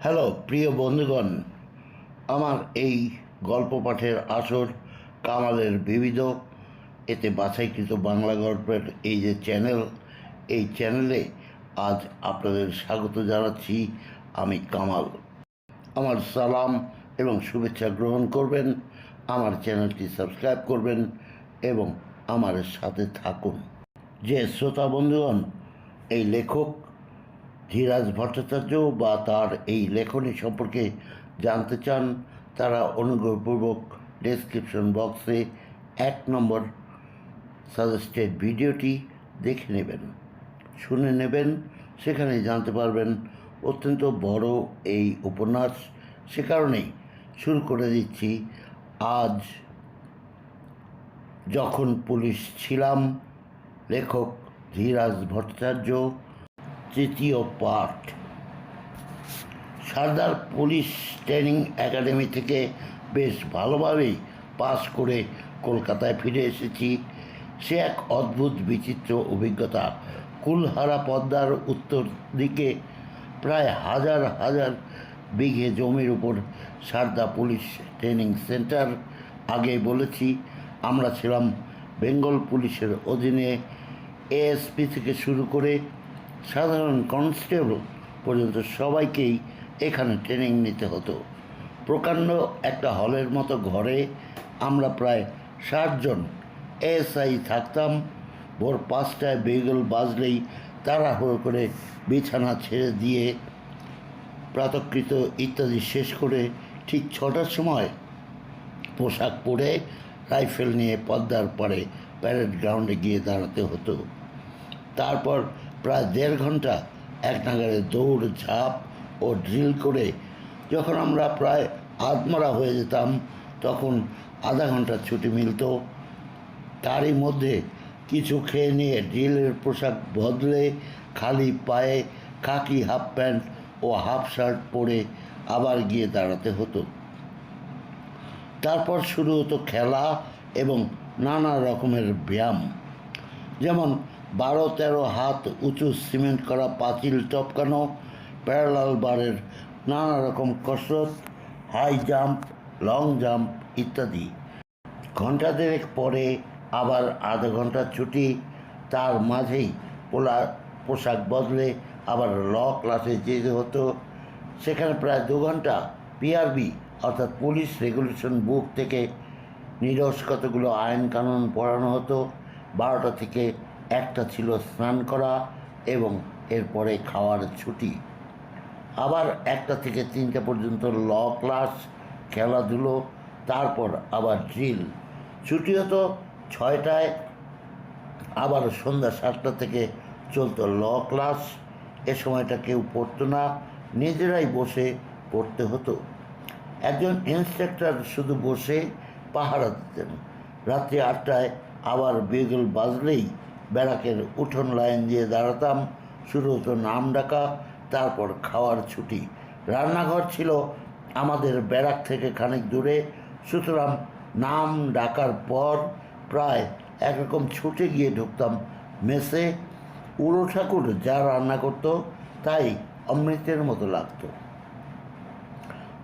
Hello প্রিয় বন্ধুগণ, আমার এই গল্প পাঠের আসর কামালের বিবিধ এতে বাছাইকৃত বাংলা গল্পের এই যে চ্যানেল, এই চ্যানেলে আজ আপনাদের স্বাগত জানাচ্ছি। আমি কামাল। আমার সালাম এবং শুভেচ্ছা গ্রহণ করবেন, আমার চ্যানেলটি সাবস্ক্রাইব করবেন এবং আমার সাথে থাকুন। যে শ্রোতা বন্ধুগণ এই লেখক ধীরাজ ভট্টাচার্য বা তার এই লেখনী সম্পর্কে জানতে চান, তারা অনুগ্রহপূর্বক ডেসক্রিপশন বক্সে 1 নম্বর সাজেস্টেড ভিডিওটি দেখে নেবেন, শুনে নেবেন। সেখানে জানতে পারবেন অত্যন্ত বড় এই উপন্যাস। সে কারণেই শুরু করে দিচ্ছি। আজ যখন পুলিশ ছিলাম, লেখক ধীরাজ ভট্টাচার্য, তৃতীয় পাঠ। সারদার পুলিশ ট্রেনিং একাডেমি থেকে বেশ ভালোভাবেই পাস করে কলকাতায় ফিরে এসেছি। সে এক অদ্ভুত বিচিত্র অভিজ্ঞতা। কুলহারা পদ্মার উত্তর দিকে প্রায় হাজার হাজার বিঘে জমির উপর সারদা পুলিশ ট্রেনিং সেন্টার। আগে বলেছি, আমরা ছিলাম বেঙ্গল পুলিশের অধীনে। এএসপি থেকে শুরু করে সাধারণ কনস্টেবল পর্যন্ত সবাইকেই এখানে ট্রেনিং নিতে হতো। প্রকাণ্ড একটা হলের মতো ঘরে আমরা প্রায় 60 জন এএসআই থাকতাম। ভোর 5টায় বেগল বাজলেই তাড়াহুড়ো করে বিছানা ছেড়ে দিয়ে প্রাতকৃত ইত্যাদি শেষ করে ঠিক 6টার সময় পোশাক পরে রাইফেল নিয়ে পদ্মার পাড়ে প্যারেড গ্রাউন্ডে গিয়ে দাঁড়াতে হতো। তারপর প্রায় 1.5 ঘন্টা এক নাগারে দৌড় ঝাঁপ ও ড্রিল করে যখন আমরা প্রায় আধমরা হয়ে যেতাম, তখন আধা ঘন্টা ছুটি মিলত। তারই মধ্যে কিছু খেয়ে নিয়ে ড্রিলের পোশাক বদলে খালি পায়ে খাকি হাফ প্যান্ট ও হাফ শার্ট পরে আবার গিয়ে দাঁড়াতে হতো। তারপর শুরু হতো খেলা এবং নানা রকমের ব্যায়াম, যেমন 12-13 হাত উঁচু সিমেন্ট করা পাঁচিল টপকানো, প্যারালাল বারের নানা রকম কসরত, হাই জাম্প, লং জাম্প ইত্যাদি। ঘন্টা দেড়েক পরে আবার আধা ঘন্টা ছুটি। তার মাঝেই পোশাক বদলে আবার ল ক্লাসে যেতে হতো। সেখানে প্রায় 2 ঘন্টা পিআরবি অর্থাৎ পুলিশ রেগুলেশন বুক থেকে নিরস কতগুলো আইন কানুন পড়ানো হতো। 12টা থেকে 1টা ছিল স্নান করা এবং এরপরে খাওয়ার ছুটি। আবার 1টা থেকে 3টা পর্যন্ত ল ক্লাস, খেলাধুলো, তারপর আবার ড্রিল। ছুটি হতো 6টায়। আবার সন্ধ্যা 7টা থেকে চলতো ল ক্লাস। এ সময়টা কেউ পড়তো না, নিজেরাই বসে পড়তে হতো। একজন ইন্সট্রাক্টর শুধু বসে পাহারা দিতেন। রাত্রি 8টায় আবার বেগল বাজলেই ব্যারাকের উঠোন লাইন দিয়ে দাঁড়াতাম। শুরু হতো নাম ডাকা, তারপর খাওয়ার ছুটি। রান্নাঘর ছিল আমাদের ব্যারাক থেকে খানিক দূরে, সুতরাং নাম ডাকার পর প্রায় একরকম ছুটে গিয়ে ঢুকতাম মেসে। উড়ো ঠাকুর যা রান্না করত তাই অমৃতের মতো লাগতো।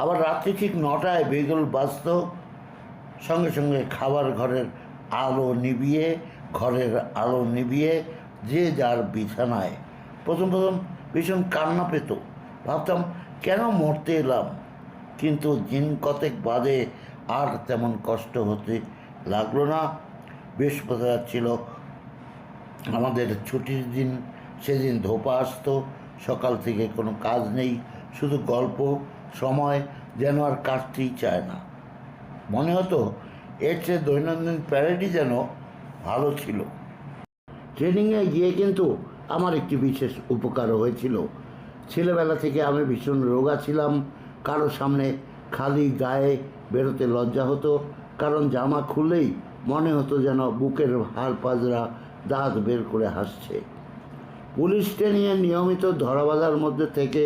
আবার রাত্রি ঠিক 9টায় বেগল বাজত। সঙ্গে সঙ্গে ঘরের আলো নিভিয়ে যে যার বিছানায়। প্রথম ভীষণ কান্না পেত। ভাবতাম কেন মরতে এলাম, কিন্তু দিন কতেক বাদে আর তেমন কষ্ট হতে লাগলো না। বৃহস্পতিবার ছিল আমাদের ছুটির দিন। সেদিন ধোপা আসতো। সকাল থেকে কোনো কাজ নেই, শুধু গল্প। সময় যেন আর কাটতেই চায় না। মনে হতো এর চেয়ে দৈনন্দিন প্যারেডই যেন ভালো ছিল। ট্রেনিংয়ে গিয়ে কিন্তু আমার একটি বিশেষ উপকারও হয়েছিল। ছেলেবেলা থেকে আমি ভীষণ রোগা ছিলাম। কারো সামনে খালি গায়ে বেরোতে লজ্জা হতো, কারণ জামা খুললেই মনে হতো যেন বুকের হাড় পাজরা দাঁত বের করে হাসছে। পুলিশ ট্রেনিংয়ে নিয়মিত ধরাবাঁধার মধ্যে থেকে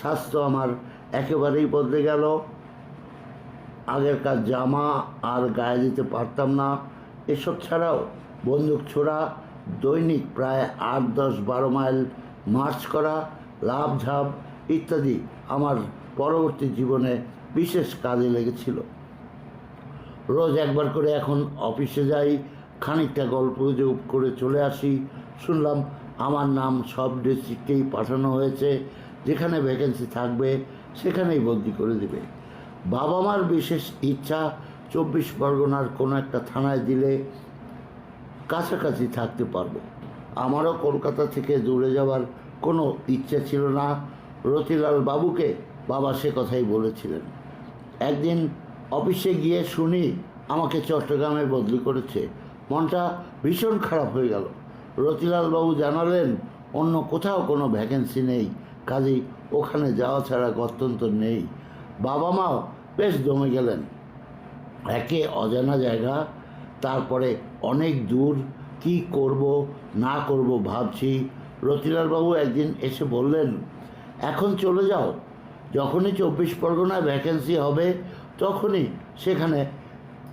স্বাস্থ্য আমার একেবারেই বদলে গেল। আগেরকার জামা আর গায়ে দিতে পারতাম না। এসব ছাড়াও বন্দুক ছোড়া, দৈনিক প্রায় 8, 10, 12 মাইল মার্চ করা, লাফ ঝাঁপ ইত্যাদি আমার পরবর্তী জীবনে বিশেষ কাজে লেগেছিল। রোজ একবার করে এখন অফিসে যাই, খানিকটা গল্পগুজব করে চলে আসি। শুনলাম আমার নাম সব ডিস্ট্রিক্টেই পাঠানো হয়েছে, যেখানে ভ্যাকেন্সি থাকবে সেখানেই বদলি করে দেবে। বাবা মার বিশেষ ইচ্ছা 24 পরগনার কোনো একটা থানায় দিলে কাছাকাছি থাকতে পারবো। আমারও কলকাতা থেকে দূরে যাওয়ার কোনো ইচ্ছে ছিল না। রতিলাল বাবুকে বাবা সে কথাই বলেছিলেন। একদিন অফিসে গিয়ে শুনি আমাকে চট্টগ্রামে বদলি করেছে। মনটা ভীষণ খারাপ হয়ে গেল। রতিলাল বাবু জানালেন অন্য কোথাও কোনো ভ্যাকেন্সি নেই, কাজেই ওখানে যাওয়া ছাড়া গত্যন্তর নেই। বাবা মাও বেশ দমে গেলেন। একে অজানা জায়গা, তারপরে অনেক দূর, কি করব না করব ভাবছি। রতিলালবাবু একদিন এসে বললেন, এখন চলে যাও, যখনই 24 পরগনায় ভ্যাকেন্সি হবে তখনই সেখানে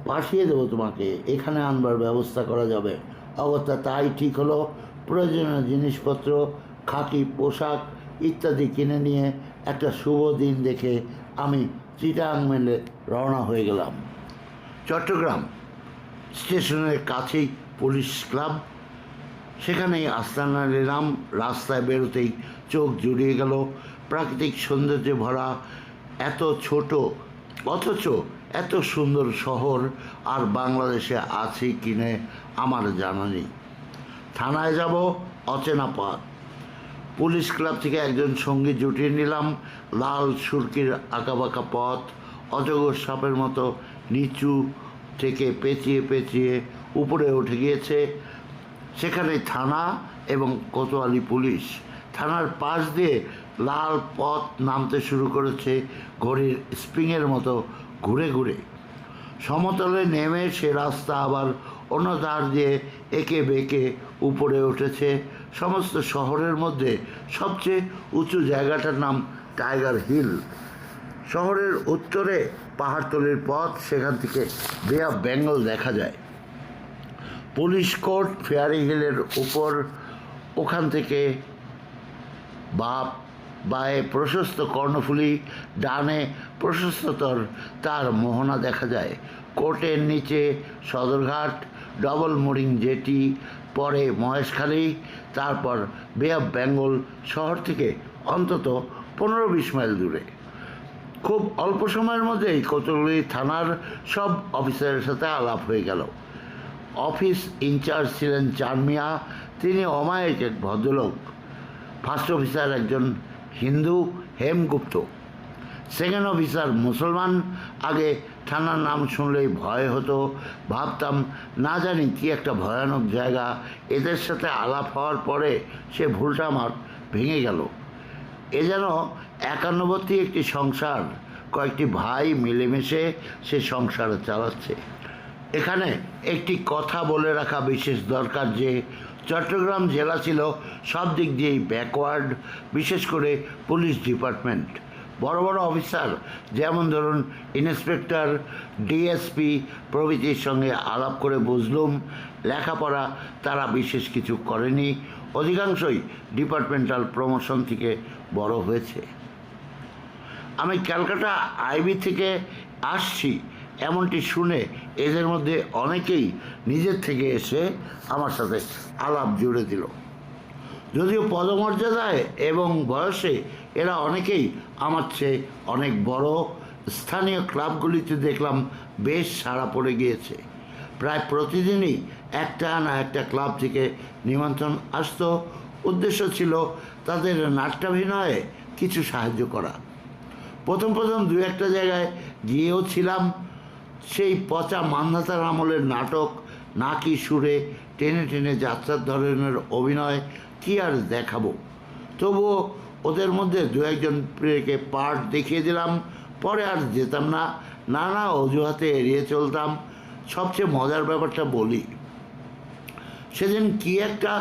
পাঠিয়ে দেবো তোমাকে, এখানে আনবার ব্যবস্থা করা যাবে। অগত্যা তাই ঠিক হলো। প্রয়োজনীয় জিনিসপত্র, খাকি পোশাক ইত্যাদি কিনে নিয়ে একটা শুভ দিন দেখে আমি চিটাং মেলে রওনা হয়ে গেলাম। চট্টগ্রাম স্টেশনের কাছেই পুলিশ ক্লাব, সেখানেই আস্তানা নিলাম। রাস্তায় বেরোতেই চোখ জুড়িয়ে গেল প্রাকৃতিক সৌন্দর্যে ভরা এত ছোট অথচ এত সুন্দর শহর আর বাংলাদেশে আছে কিনে আমার জানা নেই। থানায় যাব, অচেনা পথ। পুলিশ ক্লাব থেকে একজন সঙ্গী জুটিয়ে নিলাম। লাল সুরকির আঁকাবাঁকা পথ, অজগর সাপের মতো নিচু থেকে পেঁচিয়ে পেঁচিয়ে উপরে উঠে গিয়েছে। সেখানে থানা এবং কোতোয়ালি পুলিশ। থানার পাশ দিয়ে লাল পথ নামতে শুরু করেছে ঘড়ির স্প্রিংয়ের মতো ঘুরে ঘুরে। সমতলে নেমে সে রাস্তা আবার অন্য ধার দিয়ে এঁকে বেঁকে উপরে উঠেছে। সমস্ত শহরের মধ্যে সবচেয়ে উঁচু জায়গাটার নাম টাইগার হিল। শহরের উত্তরে পাহাড়তলির পথ, সেখান থেকে বে অফ বেঙ্গল দেখা যায়। পুলিশ কোর্ট ফেয়ারি হিলের উপর, ওখান থেকে বায়ে প্রশস্ত কর্ণফুলী, ডানে প্রশস্ততর তার মোহনা দেখা যায়। কোর্টের নিচে সদরঘাট, ডবল মোরিং জেটি, পরে মহেশখালী, তারপর বে অফ বেঙ্গল শহর থেকে অন্তত 15-20 মাইল দূরে। খুব অল্প সময়ের মধ্যেই কোতোয়ালি থানার সব অফিসারের সাথে আলাপ হয়ে গেল। অফিস ইনচার্জ ছিলেন চাঁদ মিয়া, তিনি অমায়িক এক ভদ্রলোক। ফার্স্ট অফিসার একজন হিন্দু, হেমগুপ্ত। সেকেন্ড অফিসার মুসলমান। আগে থানার নাম শুনলেই ভয় হতো, ভাবতাম না জানি কি একটা ভয়ানক জায়গা। এদের সাথে আলাপ হওয়ার পরে সে ভুলটা আমার ভেঙে গেল। এ যেন একান্নবর্তী একটি সংসার, কয়েকটি ভাই মিলেমিশে সে সংসার চালাচ্ছে। এখানে একটি কথা বলে রাখা বিশেষ দরকার যে চট্টগ্রাম জেলা ছিল সব দিক দিয়েই ব্যাকওয়ার্ড, বিশেষ করে পুলিশ ডিপার্টমেন্ট। বড় বড় অফিসার যেমন ধরুন ইন্সপেক্টর, ডিএসপি প্রভৃতির সঙ্গে আলাপ করে বুঝলুম লেখাপড়া তারা বিশেষ কিছু করেনি, অধিকাংশই ডিপার্টমেন্টাল প্রমোশন থেকে বড় হয়েছে। আমি ক্যালকাটা আইবি থেকে আসছি এমনটি শুনে এদের মধ্যে অনেকেই নিজের থেকে এসে আমার সাথে আলাপ জুড়ে দিল। যদিও পদমর্যাদায় এবং বয়সে এরা অনেকেই আমার চেয়ে অনেক বড়। স্থানীয় ক্লাবগুলিতে দেখলাম বেশ সাড়া পড়ে গিয়েছে। প্রায় প্রতিদিনই একটা না একটা ক্লাব থেকে নিমন্ত্রণ আসতো। উদ্দেশ্য ছিল তাদের নাট্যাভিনয়ে কিছু সাহায্য করা। প্রথম দু একটা জায়গায় গিয়েও ছিলাম। সেই পচা মান্ধাতার আমলের নাটক, নাকি সুরে টেনে টেনে যাত্রার ধরনের অভিনয় কি আর দেখাবো। তবুও ওদের মধ্যে দু একজন প্রিয়কে পার্ট দেখিয়ে দিলাম, পরে আর যেতাম না, নানা অজুহাতে এড়িয়ে চলতাম। সবচেয়ে মজার ব্যাপারটা বলি, সেদিন কি একটা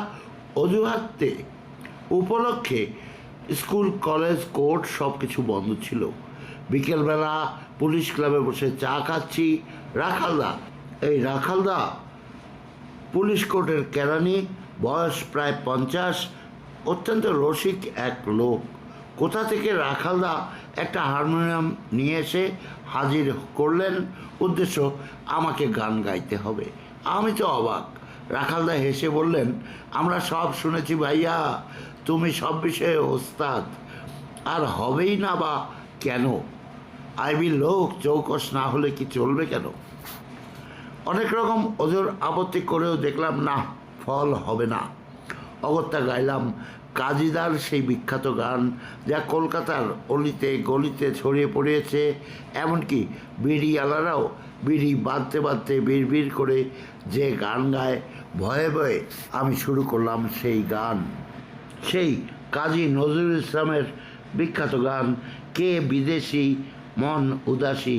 অজুহাতে উপলক্ষে স্কুল, কলেজ, কোর্ট সব কিছু বন্ধ ছিল। বিকেলবেলা পুলিশ ক্লাবে বসে চা খাচ্ছি। রাখালদা পুলিশ কোর্টের কেরানি, বয়স প্রায় 50, অত্যন্ত রসিক এক লোক। কোথা থেকে রাখালদা একটা হারমোনিয়াম নিয়ে এসে হাজির করলেন, উদ্দেশ্য আমাকে গান গাইতে হবে। আমি তো অবাক। রাখালদা হেসে বললেন, আমরা সব শুনেছি ভাইয়া, তুমি সব বিষয়ে ওস্তাদ, আর হবেই না বা কেন? আইবি লোক, চৌকস না হলে কি চলবে কেন? অনেক রকম ওজোর আপত্তি করেও দেখলাম না, ফল হবে না। অগত্যা গাইলাম কাজীদার সেই বিখ্যাত গান, যা কলকাতার অলিতে গলিতে ছড়িয়ে পড়িয়েছে। এমনকি বিড়িওয়ালারাও বিড়ি বাঁধতে বাঁধতে বিড় করে যে গান গায়, ভয়ে ভয়ে আমি শুরু করলাম সেই গান, সেই কাজী নজরুল ইসলামের বিখ্যাত গান, কে বিদেশি মন উদাসী,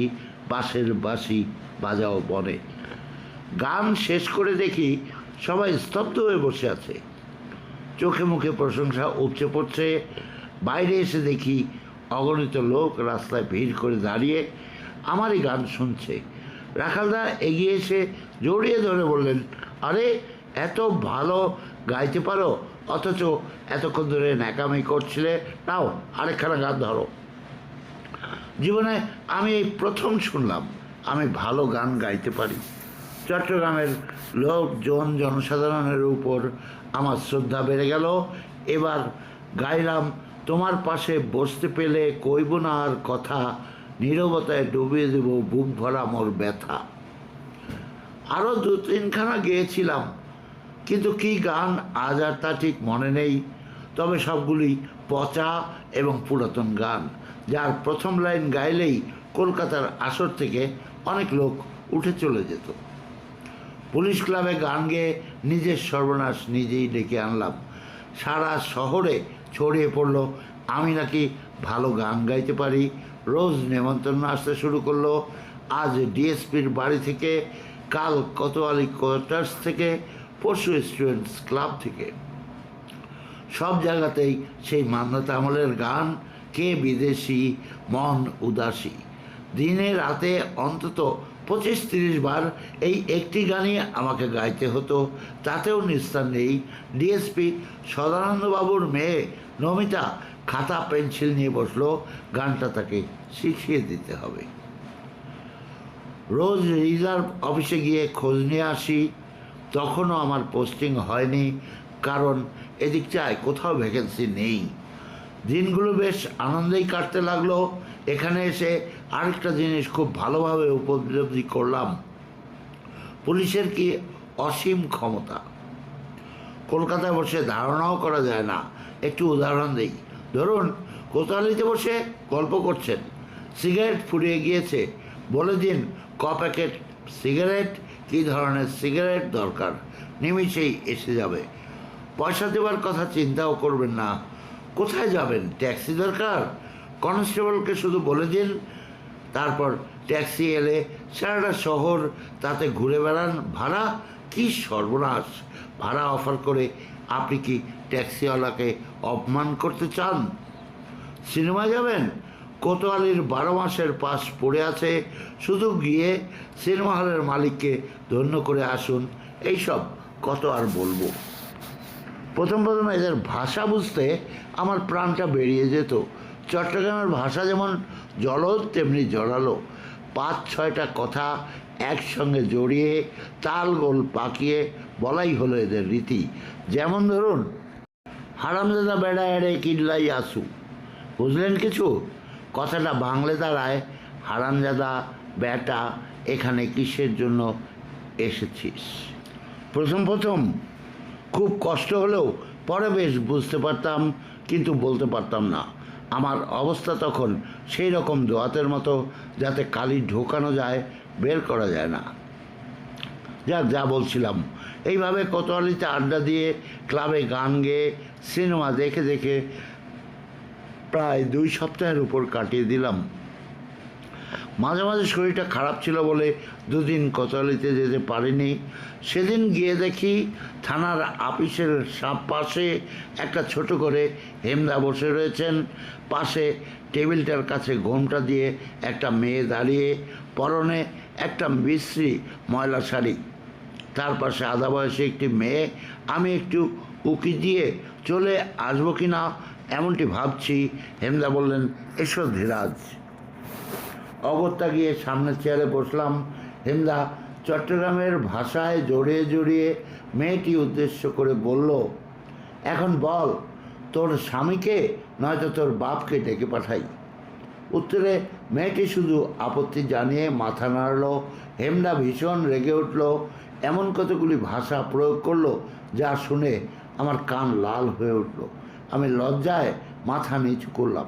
বাঁশের বাঁশি বাজাও বনে। গান শেষ করে দেখি সবাই স্তব্ধ হয়ে বসে আছে, চোখে মুখে প্রশংসা উপচে পড়ছে। বাইরে এসে দেখি অগণিত লোক রাস্তায় ভিড় করে দাঁড়িয়ে আমারই গান শুনছে। রাখালদা এগিয়ে এসে জড়িয়ে ধরে বললেন, আরে এত ভালো গাইতে পারো, অথচ এতক্ষণ ধরে ন্যাকামি করছিলে, নাও আরেকখানা গান ধরো। জীবনে আমি এই প্রথম শুনলাম আমি ভালো গান গাইতে পারি। চট্টগ্রামের লোকজন জনসাধারণের উপর আমার শ্রদ্ধা বেড়ে গেল। এবার গাইলাম, তোমার পাশে বসতে পেলে কইব না আর কথা, নীরবতায় ডুবিয়ে দেব বুক ভরা মোর ব্যথা। আরও দু তিনখানা গেয়েছিলাম, কিন্তু কি গান আজ আর তা ঠিক মনে নেই। তবে সবগুলি পচা এবং পুরাতন গান, যার প্রথম লাইন গাইলেই কলকাতার আসর থেকে অনেক লোক উঠে চলে যেত। পুলিশ ক্লাবে গান গেয়ে নিজের সর্বনাশ নিজেই ডেকে আনলাম। সারা শহরে ছড়িয়ে পড়লো আমি নাকি ভালো গান গাইতে পারি। রোজ নেমন্তন্ন আসতে শুরু করলো, আজ ডিএসপির বাড়ি থেকে, কাল কোতোয়ালি কোয়ার্টার্স থেকে, পরশু স্টুডেন্টস ক্লাব থেকে। সব জায়গাতেই সেই মান্যতা আমলের গান, কে বিদেশি মন উদাসী। দিনে রাতে অন্তত 25-30 বার এই একটি গানই আমাকে গাইতে হতো। তাতেও নিস্তার নেই। ডিএসপি সদানন্দবাবুর মেয়ে নমিতা খাতা পেন্সিল নিয়ে বসলো, গানটা তাকে শিখিয়ে দিতে হবে। রোজ রিজার্ভ অফিসে গিয়ে খোঁজ নিয়ে আসি, তখনও আমার পোস্টিং হয়নি, কারণ এদিকটায় কোথাও ভ্যাকেন্সি নেই। দিনগুলো বেশ আনন্দেই কাটতে লাগলো। এখানে এসে আরেকটা জিনিস খুব ভালোভাবে উপলব্ধি করলাম, পুলিশের কি অসীম ক্ষমতা। কলকাতায় বসে ধারণাও করা যায় না। একটু উদাহরণ দিই, ধরুন কোতোয়ালিতে বসে গল্প করছেন, সিগারেট ফুরিয়ে গিয়েছে, বলে দিন ক প্যাকেট সিগারেট, কী ধরনের সিগারেট দরকার, নিমিষেই এসে যাবে। পয়সা দেওয়ার কথা চিন্তাও করবেন না। কোথায় যাবেন, ট্যাক্সি দরকার, কনস্টেবলকে শুধু বলে দিন, তারপর ট্যাক্সি এলে সারাটা শহর তাতে ঘুরে বেড়ান। ভাড়া কি সর্বনাশ! ভাড়া অফার করে আপনি কি ট্যাক্সিওয়ালাকে অপমান করতে চান? সিনেমা যাবেন, কোতোয়ালির 12 মাসের পাস পড়ে আছে, শুধু গিয়ে সিনেমা হলের মালিককে ধন্য করে আসুন। এইসব কত আর বলবো। প্রথম এদের ভাষা বুঝতে আমার প্রাণটা বেরিয়ে যেত। চট্টগ্রামের ভাষা যেমন জলদ তেমনি জড়ালো। 5-6টা কথা একসঙ্গে জড়িয়ে তাল গোল পাকিয়ে বলাই হলো এদের রীতি। যেমন ধরুন, হারামজাদা বেড়া এড়ে কিল্লাই আসু, বুঝলেন কিছু? কথাটা বাংলা দাঁড়ায়, হারামজাদা বেটা এখানে কিসের জন্য এসেছিস? প্রথম খুব কষ্ট হলেও পরে বেশ বুঝতে পারতাম, কিন্তু বলতে পারতাম না। আমার অবস্থা তখন সেই রকম দোয়াতের মতো, যাতে কালি ঢোকানো যায়, বের করা যায় না। যাক, যা বলছিলাম, এইভাবে কোতোয়ালিতে আড্ডা দিয়ে, ক্লাবে গান গেয়ে, সিনেমা দেখে দেখে প্রায় 2 সপ্তাহের উপর কাটিয়ে দিলাম। মাঝে মাঝে শরীরটা খারাপ ছিল বলে 2 দিন কোতোয়ালিতে যেতে পারিনি। সেদিন গিয়ে দেখি থানার আপিসের পাশে একটা ছোট করে হেমদা বসে রয়েছেন। পাশে টেবিলটার কাছে ঘোমটা দিয়ে একটা মেয়ে দাঁড়িয়ে, পরনে একটা বিশ্রী ময়লা শাড়ি। তার পাশে আধা বয়সী একটি মেয়ে। আমি একটু উকি দিয়ে চলে আসবো কি না এমনটি ভাবছি। হেমদা বললেন, এসো ধীরাজ। অগত্যা গিয়ে সামনের চেয়ারে বসলাম। হেমদা চট্টগ্রামের ভাষায় জড়িয়ে জড়িয়ে মেয়েটি উদ্দেশ্য করে বলল, এখন বল, তোর স্বামীকে নয়তো তোর বাপকে ডেকে পাঠাই। উত্তরে মেয়েটি শুধু আপত্তি জানিয়ে মাথা নাড়ল। হেমদা ভীষণ রেগে উঠল, এমন কতগুলি ভাষা প্রয়োগ করলো যা শুনে আমার কান লাল হয়ে উঠল। আমি লজ্জায় মাথা নিচু করলাম।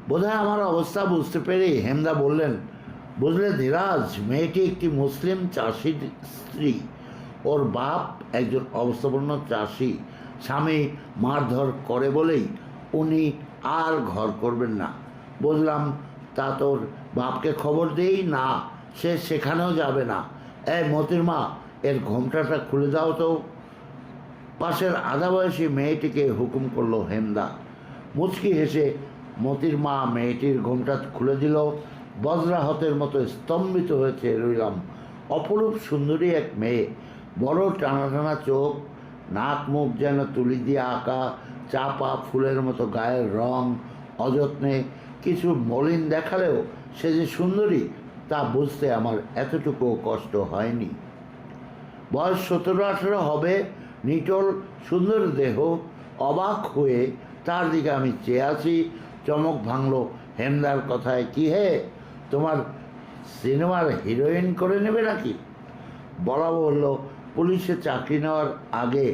বোধহয় আমার অবস্থা বুঝতে পেরে হেমদা বললেন, বুঝলে ধীরাজ, মেয়েটি একটি মুসলিম চাষির স্ত্রী। ওর বাপ একজন অবস্থাপন্ন চাষি। স্বামী মারধর করে বলেই উনি আর ঘর করবেন না। বুঝলাম, তা তোর বাপকে খবর দেই না, সে সেখানেও যাবে না। এই মতির মা, এর ঘোমটাটা খুলে দাও তো। পাশের আধা বয়সী মেয়েটিকে হুকুম করলো হেমদা। মুচকি হেসে মতির মা মেয়েটির ঘোমটা খুলে দিল। বজ্রাহতের মতো স্তম্ভিত হয়েছে রইলাম। অপরূপ সুন্দরী এক মেয়ে, বড় টানা টানা চোখ, নাক মুখ যেন তুলি দিয়ে আঁকা, চাপা ফুলের মতো গায়ের রং। অযত্নে কিছু মলিন দেখালেও সে যে সুন্দরী তা বুঝতে আমার এতটুকুও কষ্ট হয়নি। বয়স 17-18 হবে, নিটোল সুন্দর দেহ। অবাক হয়ে তার দিকে আমি চেয়ে আছি। চমক ভাঙল হেমদার কথায়, কি হে, তোমার সিনেমার হিরোইন করে নেবে নাকি? বলা বলল, পুলিশে চাকরি নেওয়ার আগে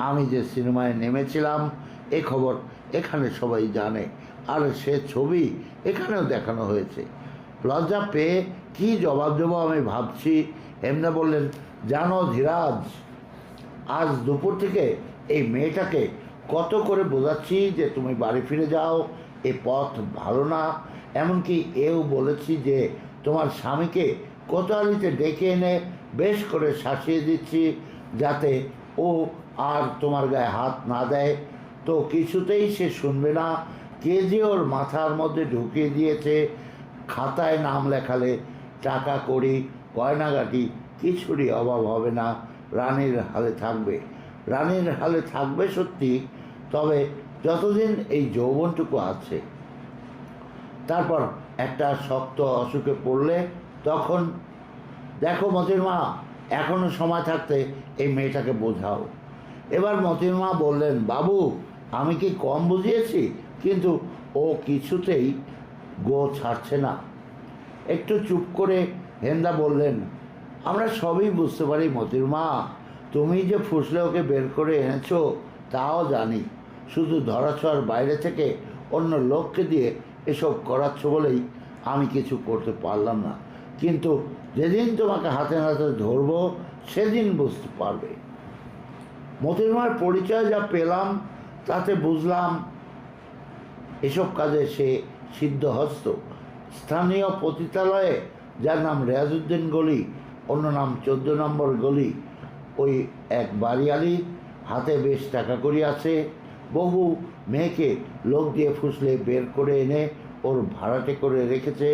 আমি যে সিনেমায় নেমেছিলাম এ খবর এখানে সবাই জানে, আর সে ছবি এখানেও দেখানো হয়েছে। লজ্জা পেয়ে কী জবাব দেবো আমি ভাবছি। হেমদা বললেন, জানো ধীরাজ, আজ দুপুর থেকে এই মেয়েটাকে কত করে বোঝাচ্ছি যে তুমি বাড়ি ফিরে যাও, এ পথ ভালো না। এমনকি এও বলেছি যে তোমার স্বামীকে কোতোয়ালিতে ডেকে এনে বেশ করে শাসিয়ে দিচ্ছি যাতে ও আর তোমার গায়ে হাত না দেয়। তো কিছুতেই সে শুনবে না। কে যে ওর মাথার মধ্যে ঢুকিয়ে দিয়েছে, খাতায় নাম লেখালে টাকা কড়ি গয়নাগাটি কিছুরই অভাব হবে না, রানীর হালে থাকবে। রানীর হালে থাকবে সত্যি, তবে যতদিন এই যৌবনটুকু আছে। তারপর একটা শক্ত অসুখে পড়লে তখন দেখো মতির মা, এখনও সময় থাকতে এই মেয়েটাকে বোঝাও। এবার মতির মা বললেন, বাবু, আমি কি কম বুঝিয়েছি? কিন্তু ও কিছুতেই গো ছাড়ছে না। একটু চুপ করে হেমদা বললেন, আমরা সবই বুঝতে পারি মতির মা, তুমি যে ফুসলে ওকে বের করে এনেছো তাও জানি। শুধু ধরাছোঁয়ার বাইরে থেকে অন্য লোককে দিয়ে এসব করাচ্ছ বলেই আমি কিছু করতে পারলাম না। কিন্তু যেদিন তোমাকে হাতে নাতে ধরবো সেদিন বুঝতে পারবে। মতির মার পরিচয় যা পেলাম তাতে বুঝলাম এসব কাজে সে সিদ্ধহস্ত। স্থানীয় পতিতালয়ে, যার নাম রেয়াজউদ্দিন গলি, অন্য নাম 14 নম্বর গলি, ওই এক বাড়িয়ালি, হাতে বেশ টাকা কড়ি আছে। বহু মেয়েকে লোক দিয়ে ফুসলে বের করে এনে ওর ভাড়াটে করে রেখেছে।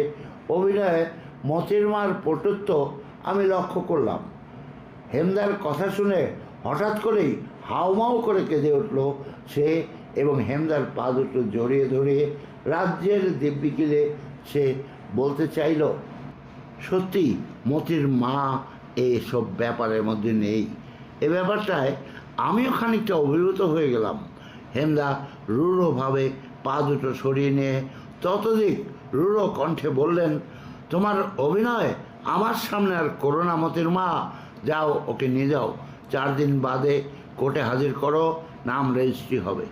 অভিনয়ে মতির মার পটুত্ব আমি লক্ষ্য করলাম। হেমদার কথা শুনে হঠাৎ করেই হাউমাউ করে কেঁদে উঠল সে, এবং হেমদার পা দুটো জড়িয়ে ধরিয়ে রাজ্যের দিব্যিকিলে সে বলতে চাইল, সত্যি মতির মা এসব ব্যাপারের মধ্যে নেই। এ ব্যাপারটায় আমিও খানিকটা অভিভূত হয়ে গেলাম। হেমদা রূঢ়ভাবে পা দুটো সরিয়ে নিয়ে ততোধিক রূঢ় কণ্ঠে বললেন, তোমার অভিনয় আমার সামনে আর করো না মতির মা। যাও, ওকে নিয়ে যাও, 4 দিন বাদে কোর্টে হাজির করো, নাম রেজিস্ট্রি হবে।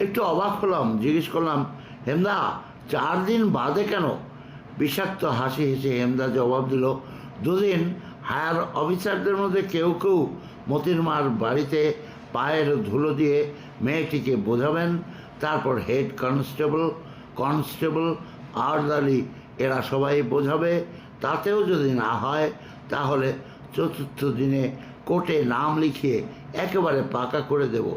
একটু অবাক হলাম, জিজ্ঞেস করলাম, হেমদা 4 দিন বাদে কেন? বিষাক্ত হাসি হেসে হেমদা জবাব দিল, 2 দিন হায়ার অফিসারদের মধ্যে কেউ কেউ মতির মার বাড়িতে পায়ের ধুলো দিয়ে মেয়েটিকে বোঝাবেন, তারপর হেড কনস্টেবল আর্দালি এরা সবাই বোঝাবে। তাতেও যদি না হয় তাহলে 4র্থ দিনে কোর্টে নাম লিখিয়ে একেবারে পাকা করে দেব।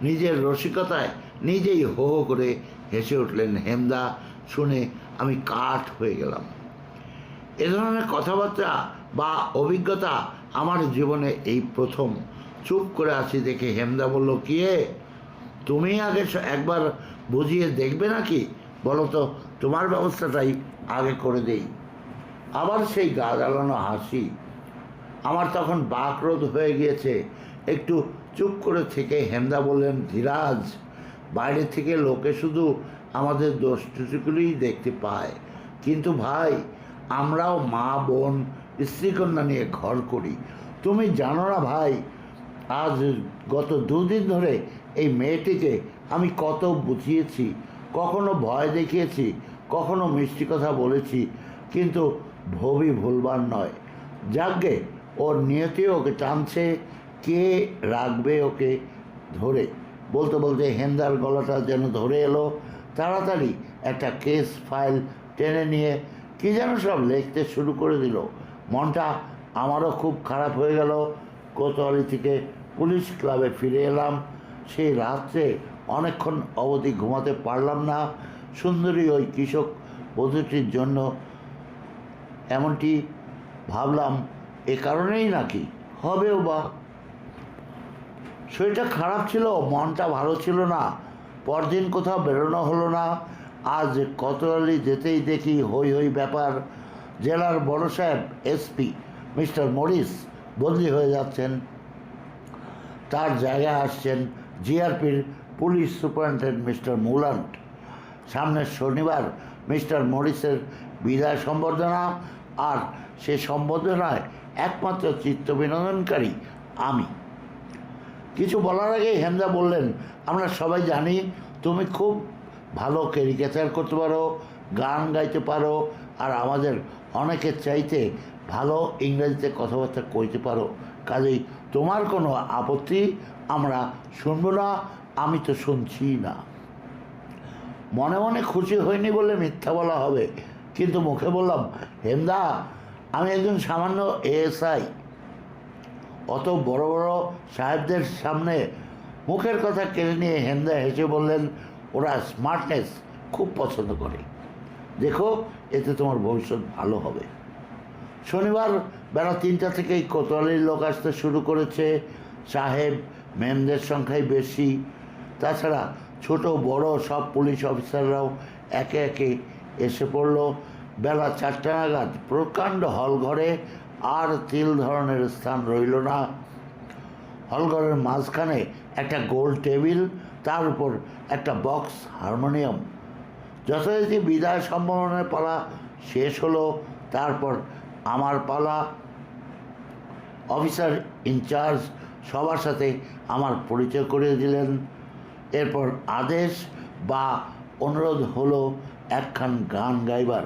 নিজের রসিকতায় নিজেই হো হো করে হেসে উঠলেন হেমদা। শুনে আমি কাঠ হয়ে গেলাম। এ ধরনের কথাবার্তা বা অভিজ্ঞতা আমার জীবনে এই প্রথম। চুপ করে আছি দেখে হেমদা বলল, কি হে, তুমি আগে একবার বুঝিয়ে দেখবে নাকি? বলো তো, তোমার ব্যবস্থাটাই আগে করে দেই। আবার সেই গা জ্বালানো হাসি। আমার তখন বাকরোধ হয়ে গিয়েছে। একটু চুপ করে থেকে হেমদা বললেন, ধীরাজ, বাইরে থেকে লোকে শুধু আমাদের দোষটুকুগুলোই দেখতে পায়, কিন্তু ভাই, আমরাও মা বোন স্ত্রীকন্যা নিয়ে ঘর করি। তুমি জানো না ভাই, আজ গত দুদিন ধরে এই মেয়েটিকে আমি কত বুঝিয়েছি, কখনো ভয় দেখিয়েছি, কখনো মিষ্টি কথা বলেছি, কিন্তু ভবি ভুলবার নয়। যাকগে, ওর নিয়তি ওকে টানছে, কে রাখবে ওকে ধরে? বলতে বলতে হেন্দার গলাটা যেন ধরে এলো। তাড়াতাড়ি একটা কেস ফাইল টেনে নিয়ে কী যেন সব লিখতে শুরু করে দিল। মনটা আমারও খুব খারাপ হয়ে গেল। কোতোয়ালি থেকে পুলিশ ক্লাবে ফিরে এলাম। সেই রাত্রে অনেকক্ষণ অবধি ঘুমাতে পারলাম না। সুন্দরী ওই কৃষক বধূটির জন্য এমনটি ভাবলাম, এ কারণেই নাকি হবেও বা। শরীরটা খারাপ ছিল, মনটা ভালো ছিল না। পরদিন কোথাও বেরোনো হলো না। আজ কোতোয়ালি যেতেই দেখি হই হই ব্যাপার। জেলার বড় সাহেব এসপি মিস্টার মরিস বদলি হয়ে যাচ্ছেন। তার জায়গায় আসছেন জিআরপির পুলিশ সুপারিনটেন্ডেন্ট মিস্টার মুলান্ট। সামনের শনিবার মিস্টার মরিসের বিদায় সম্বর্ধনা, আর সে সম্বর্ধনায় একমাত্র চিত্ত বিনোদনকারী আমি। কিছু বলার আগেই হেমদা বললেন, আমরা সবাই জানি তুমি খুব ভালো ক্যারিকেচার করতে পারো, গান গাইতে পারো, আর আমাদের অনেকের চাইতে ভালো ইংরেজিতে কথাবার্তা কইতে পারো। কাজেই তোমার কোনো আপত্তি আমরা শুনবো না, আমি তো শুনছি না। মনে মনে খুশি হয়নি বলে মিথ্যা বলা হবে, কিন্তু মুখে বললাম, হেমদা, আমি একজন সামান্য এএসআই। অত বড় বড় সাহেবদের সামনে মুখের কথা কেড়ে নিয়ে হেমদা হেসে বললেন, ওরা স্মার্টনেস খুব পছন্দ করে, দেখো এতে তোমার ভবিষ্যৎ ভালো হবে। শনিবার বেলা 3টা থেকেই কোতোয়ালির লোক আসতে শুরু করেছে। সাহেব ম্যামদের সংখ্যাই বেশি। তাছাড়া ছোট বড় সব পুলিশ অফিসাররাও একে একে এসে পড়ল। বেলা 4টা নাগাদ প্রকাণ্ড হলঘরে আর তিল ধরনের স্থান রইল না। হলঘরের মাঝখানে একটা গোল টেবিল, তার উপর একটা বক্স হারমোনিয়াম। যথারীতি বিদায় সম্মেলনের পালা শেষ হলো। তারপর আমার পালা। অফিসার ইনচার্জ সবার সাথে আমার পরিচয় করিয়ে দিলেন। এরপর আদেশ বা অনুরোধ হলো একখান গান গাইবার।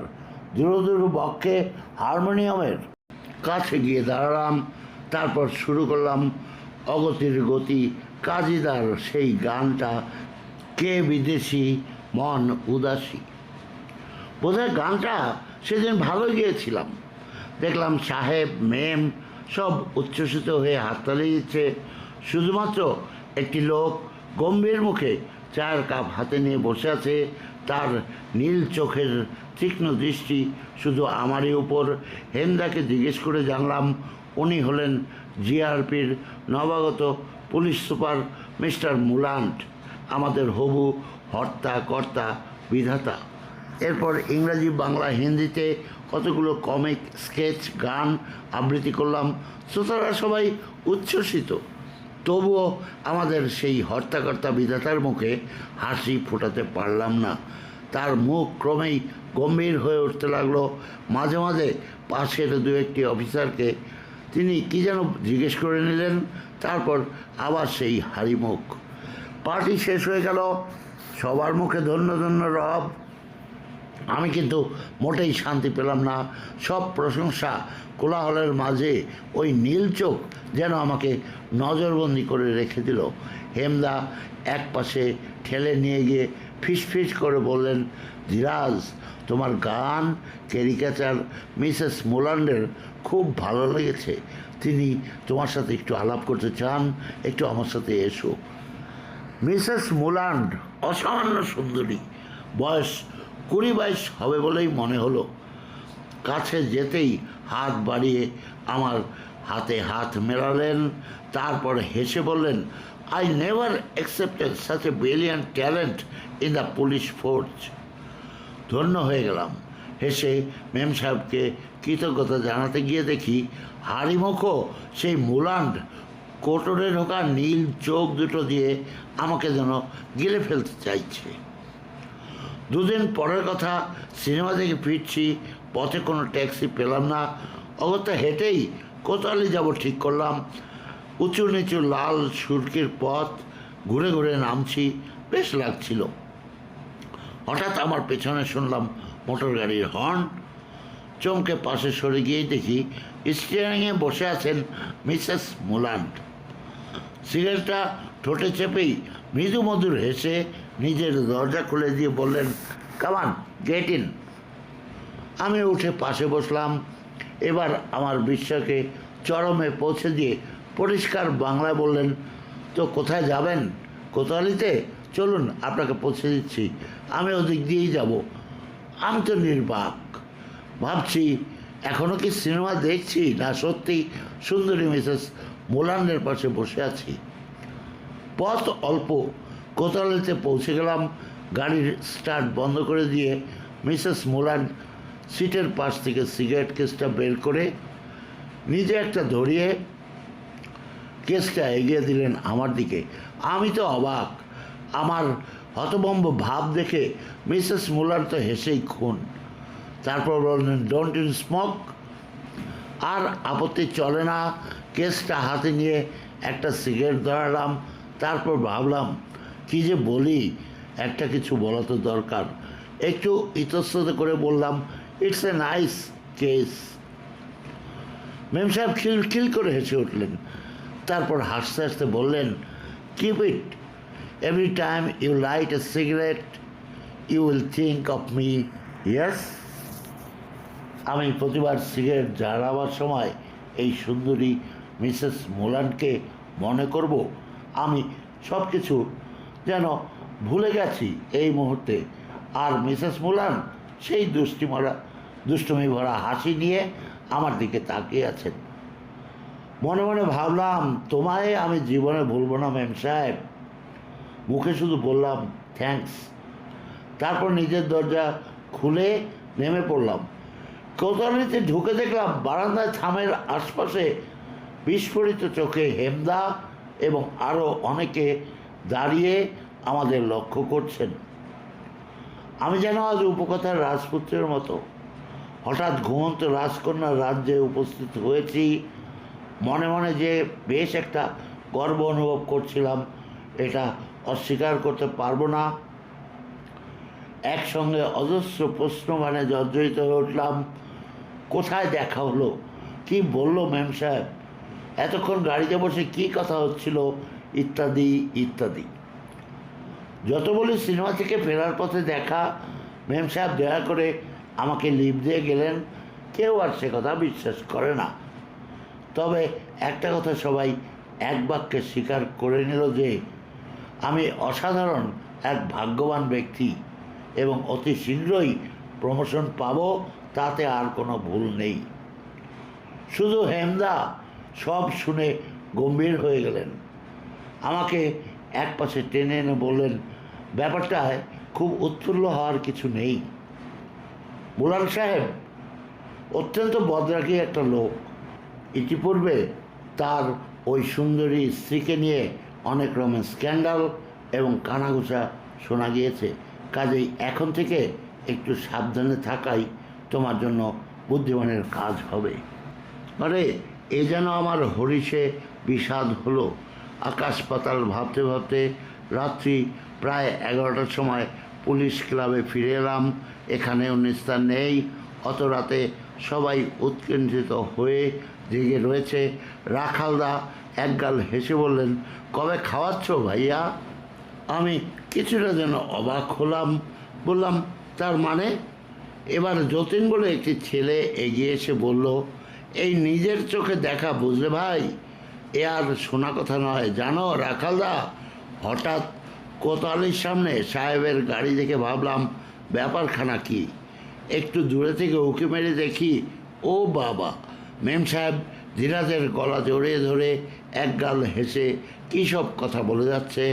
দুরু বক্ষে হারমোনিয়ামের কাছে গিয়ে দাঁড়ালাম। তারপর শুরু করলাম অগতির গতি কাজীদার সেই গানটা, কে বিদেশি মন উদাসী। বোধহয় গানটা সেদিন ভালো গিয়েছিলাম। দেখলাম সাহেব মেম সব উচ্ছ্বসিত হয়ে হাততালি দিচ্ছে। শুধুমাত্র একটি লোক গম্ভীর মুখে চায়ের কাপ হাতে নিয়ে বসে আছে। তার নীল চোখের তীক্ষ্ণ দৃষ্টি শুধু আমারই উপর। হেমদাকে জিজ্ঞেস করে জানলাম, উনি হলেন জিআরপির নবাগত পুলিশ সুপার মিস্টার মুলান্ট, আমাদের হবু হর্তা কর্তা বিধাতা। এরপর ইংরাজি বাংলা হিন্দিতে কতগুলো কমিক স্কেচ গান আবৃত্তি করলাম। শ্রোতারা সবাই উচ্ছ্বসিত। তবুও আমাদের সেই হর্তাকর্তা বিধাতার মুখে হাসি ফোটাতে পারলাম না। তার মুখ ক্রমেই গম্ভীর হয়ে উঠতে লাগলো। মাঝে মাঝে পাশের দু একটি অফিসারকে তিনি কি যেন জিজ্ঞেস করে নিলেন। তারপর আবার সেই হাড়ি মুখ। পার্টি শেষ হয়ে গেল। সবার মুখে ধন্য ধন্য রব। আমি কিন্তু মোটেই শান্তি পেলাম না। সব প্রশংসা কোলাহলের মাঝে ওই নীল চোখ যেন আমাকে নজরবন্দি করে রেখে দিল। হেমদা এক পাশে ঠেলে নিয়ে গিয়ে ফিসফিস করে বললেন, ধীরাজ, তোমার গান ক্যারিকেচার মিসেস মুলান্ডের খুব ভালো লেগেছে। তিনি তোমার সাথে একটু আলাপ করতে চান, একটু আমার সাথে এসো। মিসেস মুলান্ড অসামান্য সুন্দরী, বয়স 20-22 হবে বলেই মনে হলো। কাছে যেতেই হাত বাড়িয়ে আমার হাতে হাত মেলালেন। তারপর হেসে বললেন, I never accepted such a brilliant talent in the police force. ধন্য হয়ে গেলাম। হেসে মেম সাহেবকে কৃতজ্ঞতা জানাতে গিয়ে দেখি হাড়িমুখো সেই মুলান্ড কোটরে ঢোকা নীল চোখ দুটো দিয়ে আমাকে যেন গিলে ফেলতে চাইছে। দুদিন পরের কথা, সিনেমা থেকে ফিরছি, পথে কোনো ট্যাক্সি পেলাম না, অগত্যা হেঁটেই কোতোয়ালি যাব ঠিক করলাম। উঁচু নিচু লাল সুরকির পথ, ঘুরে ঘুরে নামছি, বেশ লাগছিল। হঠাৎ আমার পেছনে শুনলাম মোটর গাড়ির হর্ন। চমকে পাশে সরে গিয়েই দেখি স্টিয়ারিংয়ে বসে আছেন মিসেস মুলান্ড। সিগারেটটা ঠোঁটে চেপেই মৃদু মধুর হেসে নিজের দরজা খুলে দিয়ে বললেন, কামান গেট ইন। আমি উঠে পাশে বসলাম। এবার আমার বিস্ময়কে চরমে পৌঁছে দিয়ে পরিষ্কার বাংলায় বললেন, তো কোথায় যাবেন? কোতোয়ালিতে? চলুন আপনাকে পৌঁছে দিচ্ছি, আমি ওদিক দিয়েই যাব। আমি তো নির্বাক, ভাবছি এখনও কি সিনেমা দেখছি না সত্যি সুন্দরী মিসেস মুলান্ডের পাশে বসে আছি। পথ অল্প, কোতোয়ালিতে পৌঁছে গেলাম। গাড়ির স্টার্ট বন্ধ করে দিয়ে মিসেস মুলান্ড সিটের পাশ থেকে সিগারেট কেসটা বের করে নিজে একটা ধরিয়ে কেসটা এগিয়ে দিলেন আমার দিকে। আমি তো অবাক। আমার হতভম্ব ভাব দেখে মিসেস মুলান্ড তো হেসেই খুন। তারপর বললেন, ডোন্ট ইউ স্মোক? আর আপত্তি চলে না। কেসটা হাতে নিয়ে একটা সিগারেট ধরালাম। তারপর ভাবলাম, কি যে বলি, একটা কিছু বলা তো দরকার। একটু ইতস্তত করে বললাম, ইটস এ নাইস কেস। মেম সাহেব খিলখিল করে হেসে উঠলেন। তারপর হাসতে হাসতে বললেন, keep it. Every time you light a cigarette you will think of me. Yes, আমি প্রতিবার সিগারেট জ্বালাবার সময় এই সুন্দরী মিসেস মুলান্ডকে মনে করব। আমি সব কিছু যেন ভুলে গেছি এই মুহূর্তে। আর মিসেস মুলান্ড সেই দুষ্টুমি ভরা হাসি নিয়ে আমার দিকে তাকিয়ে আছেন। মনে মনে ভাবলাম, তোমায় আমি জীবনে ভুলবো না মেম সাহেব। মুখে শুধু বললাম, থ্যাঙ্কস। তারপর নিজের দরজা খুলে নেমে পড়লাম। কোতোয়ালিতে ঢুকে দেখলাম বারান্দায় থামের আশপাশে বিস্ফোরিত চোখে হেমদা এবং আরও অনেকে দাঁড়িয়ে আমাদের লক্ষ্য করছেন। আমি যেন আজ উপকথার রাজপুত্রের মতো হঠাৎ ঘুমন্ত রাজকন্যার রাজ্যে উপস্থিত হয়েছি। মনে মনে যে বেশ একটা গর্ব অনুভব করছিলাম, এটা অস্বীকার করতে পারবো না। একসঙ্গে অজস্র প্রশ্নবাণে জর্জরিত হয়ে উঠলাম। কোথায় দেখা হলো? কি বললো ম্যাম সাহেব? এতক্ষণ গাড়িতে বসে কি কথা হচ্ছিল? ইত্যাদি ইত্যাদি। যত বলি সিনেমা থেকে ফেরার পথে দেখা, ম্যাম সাহেব দয়া করে আমাকে লিভ দিয়ে গেলেন। কেউ আর সে কথা বিশ্বাস করে না। তবে একটা কথা সবাই এক বাক্যে স্বীকার করে নিল যে আমি অসাধারণ এক ভাগ্যবান ব্যক্তি এবং অতি শীঘ্রই প্রমোশন পাব, তাতে আর কোনো ভুল নেই। শুধু হেমদা সব শুনে গম্ভীর হয়ে গেলেন। আমাকে এক পাশে টেনে এনে বললেন, ব্যাপারটায় খুব উৎফুল্ল হওয়ার কিছু নেই। মুলান্ড সাহেব অত্যন্ত বদরাগী একটা লোক। ইতিপূর্বে তার ওই সুন্দরী স্ত্রীকে নিয়ে অনেক রকমের স্ক্যান্ডাল এবং কানাঘুষা শোনা গিয়েছে। কাজেই এখন থেকে একটু সাবধানে থাকাই তোমার জন্য বুদ্ধিমানের কাজ হবে। আরে এ যেন আমার হরিষে বিষাদ হলো। আকাশ পাতাল ভাবতে ভাবতে রাত্রি প্রায় 11টার সময় পুলিশ ক্লাবে ফিরে এলাম। এখানেও নিস্তার নেই। অত রাতে সবাই উৎকণ্ঠিত হয়ে জেগে রয়েছে। রাখালদা একগাল হেসে বললেন, কবে খাওয়াচ্ছ ভাইয়া? আমি কিছুটা যেন অবাক হলাম। বললাম, তার মানে? এবার যতীন বলে একটি ছেলে এগিয়ে এসে বলল, এই নিজের চোখে দেখা, বুঝলে ভাই, এ আর শোনা কথা নয়। জানো রাখালদা, হঠাৎ কোতোয়ালির সামনে সাহেবের গাড়ি দেখে ভাবলাম ব্যাপারখানা কি। একটু দূরে থেকে উঁকি মেরে দেখি, ও বাবা, মেম সাহেব ধীরাজের গলা জড়িয়ে ধরে একগাল হেসে কী সব কথা বলে যাচ্ছে,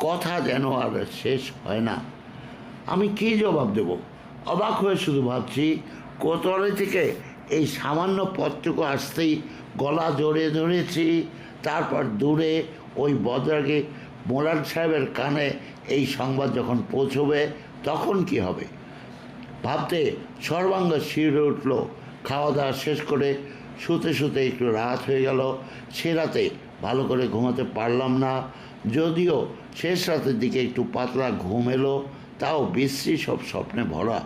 কথা যেন আর শেষ হয় না। আমি কী জবাব দেব? অবাক হয়ে শুধু ভাবছি, কোতোয়ালি থেকে এই সামান্য পথটুকু আসতেই গলা জড়িয়ে ধরেছি। তারপর দূরে ওই বদরাগে মোরান সাহেবের কানে এই সংবাদ যখন পৌঁছবে তখন কি হবে ভাবতে সর্বাঙ্গ শিউরে উঠল। খাওয়া দাওয়া শেষ করে শুতে শুতে একটু রাত হয়ে গেল। সে রাতে ভালো করে ঘুমাতে পারলাম না, যদিও শেষ রাতের দিকে একটু পাতলা ঘুম এলো, তাও বিশ্রী সব স্বপ্নে ভরা।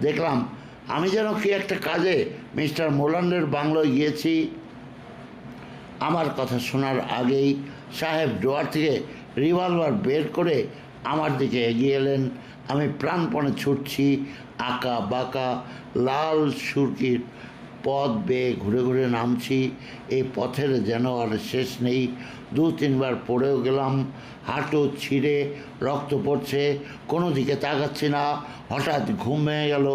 দেখলাম আমি যেন কি একটা কাজে মিস্টার মোলান্ডের বাংলোয় গিয়েছি। আমার কথা শোনার আগেই সাহেব ড্রয়ার থেকে রিভলভার বের করে আমার দিকে এগিয়ে এলেন। আমি প্রাণপণে ছুটছি, আঁকা বাঁকা লাল সুরকির পথ বেয়ে ঘুরে ঘুরে নামছি। এই পথের যেন আর শেষ নেই। 2-3 বার পড়েও গেলাম, হাঁটু ছিঁড়ে রক্ত পড়ছে, কোনো দিকে তাকাচ্ছি না। হঠাৎ ঘুম ভেঙে গেল,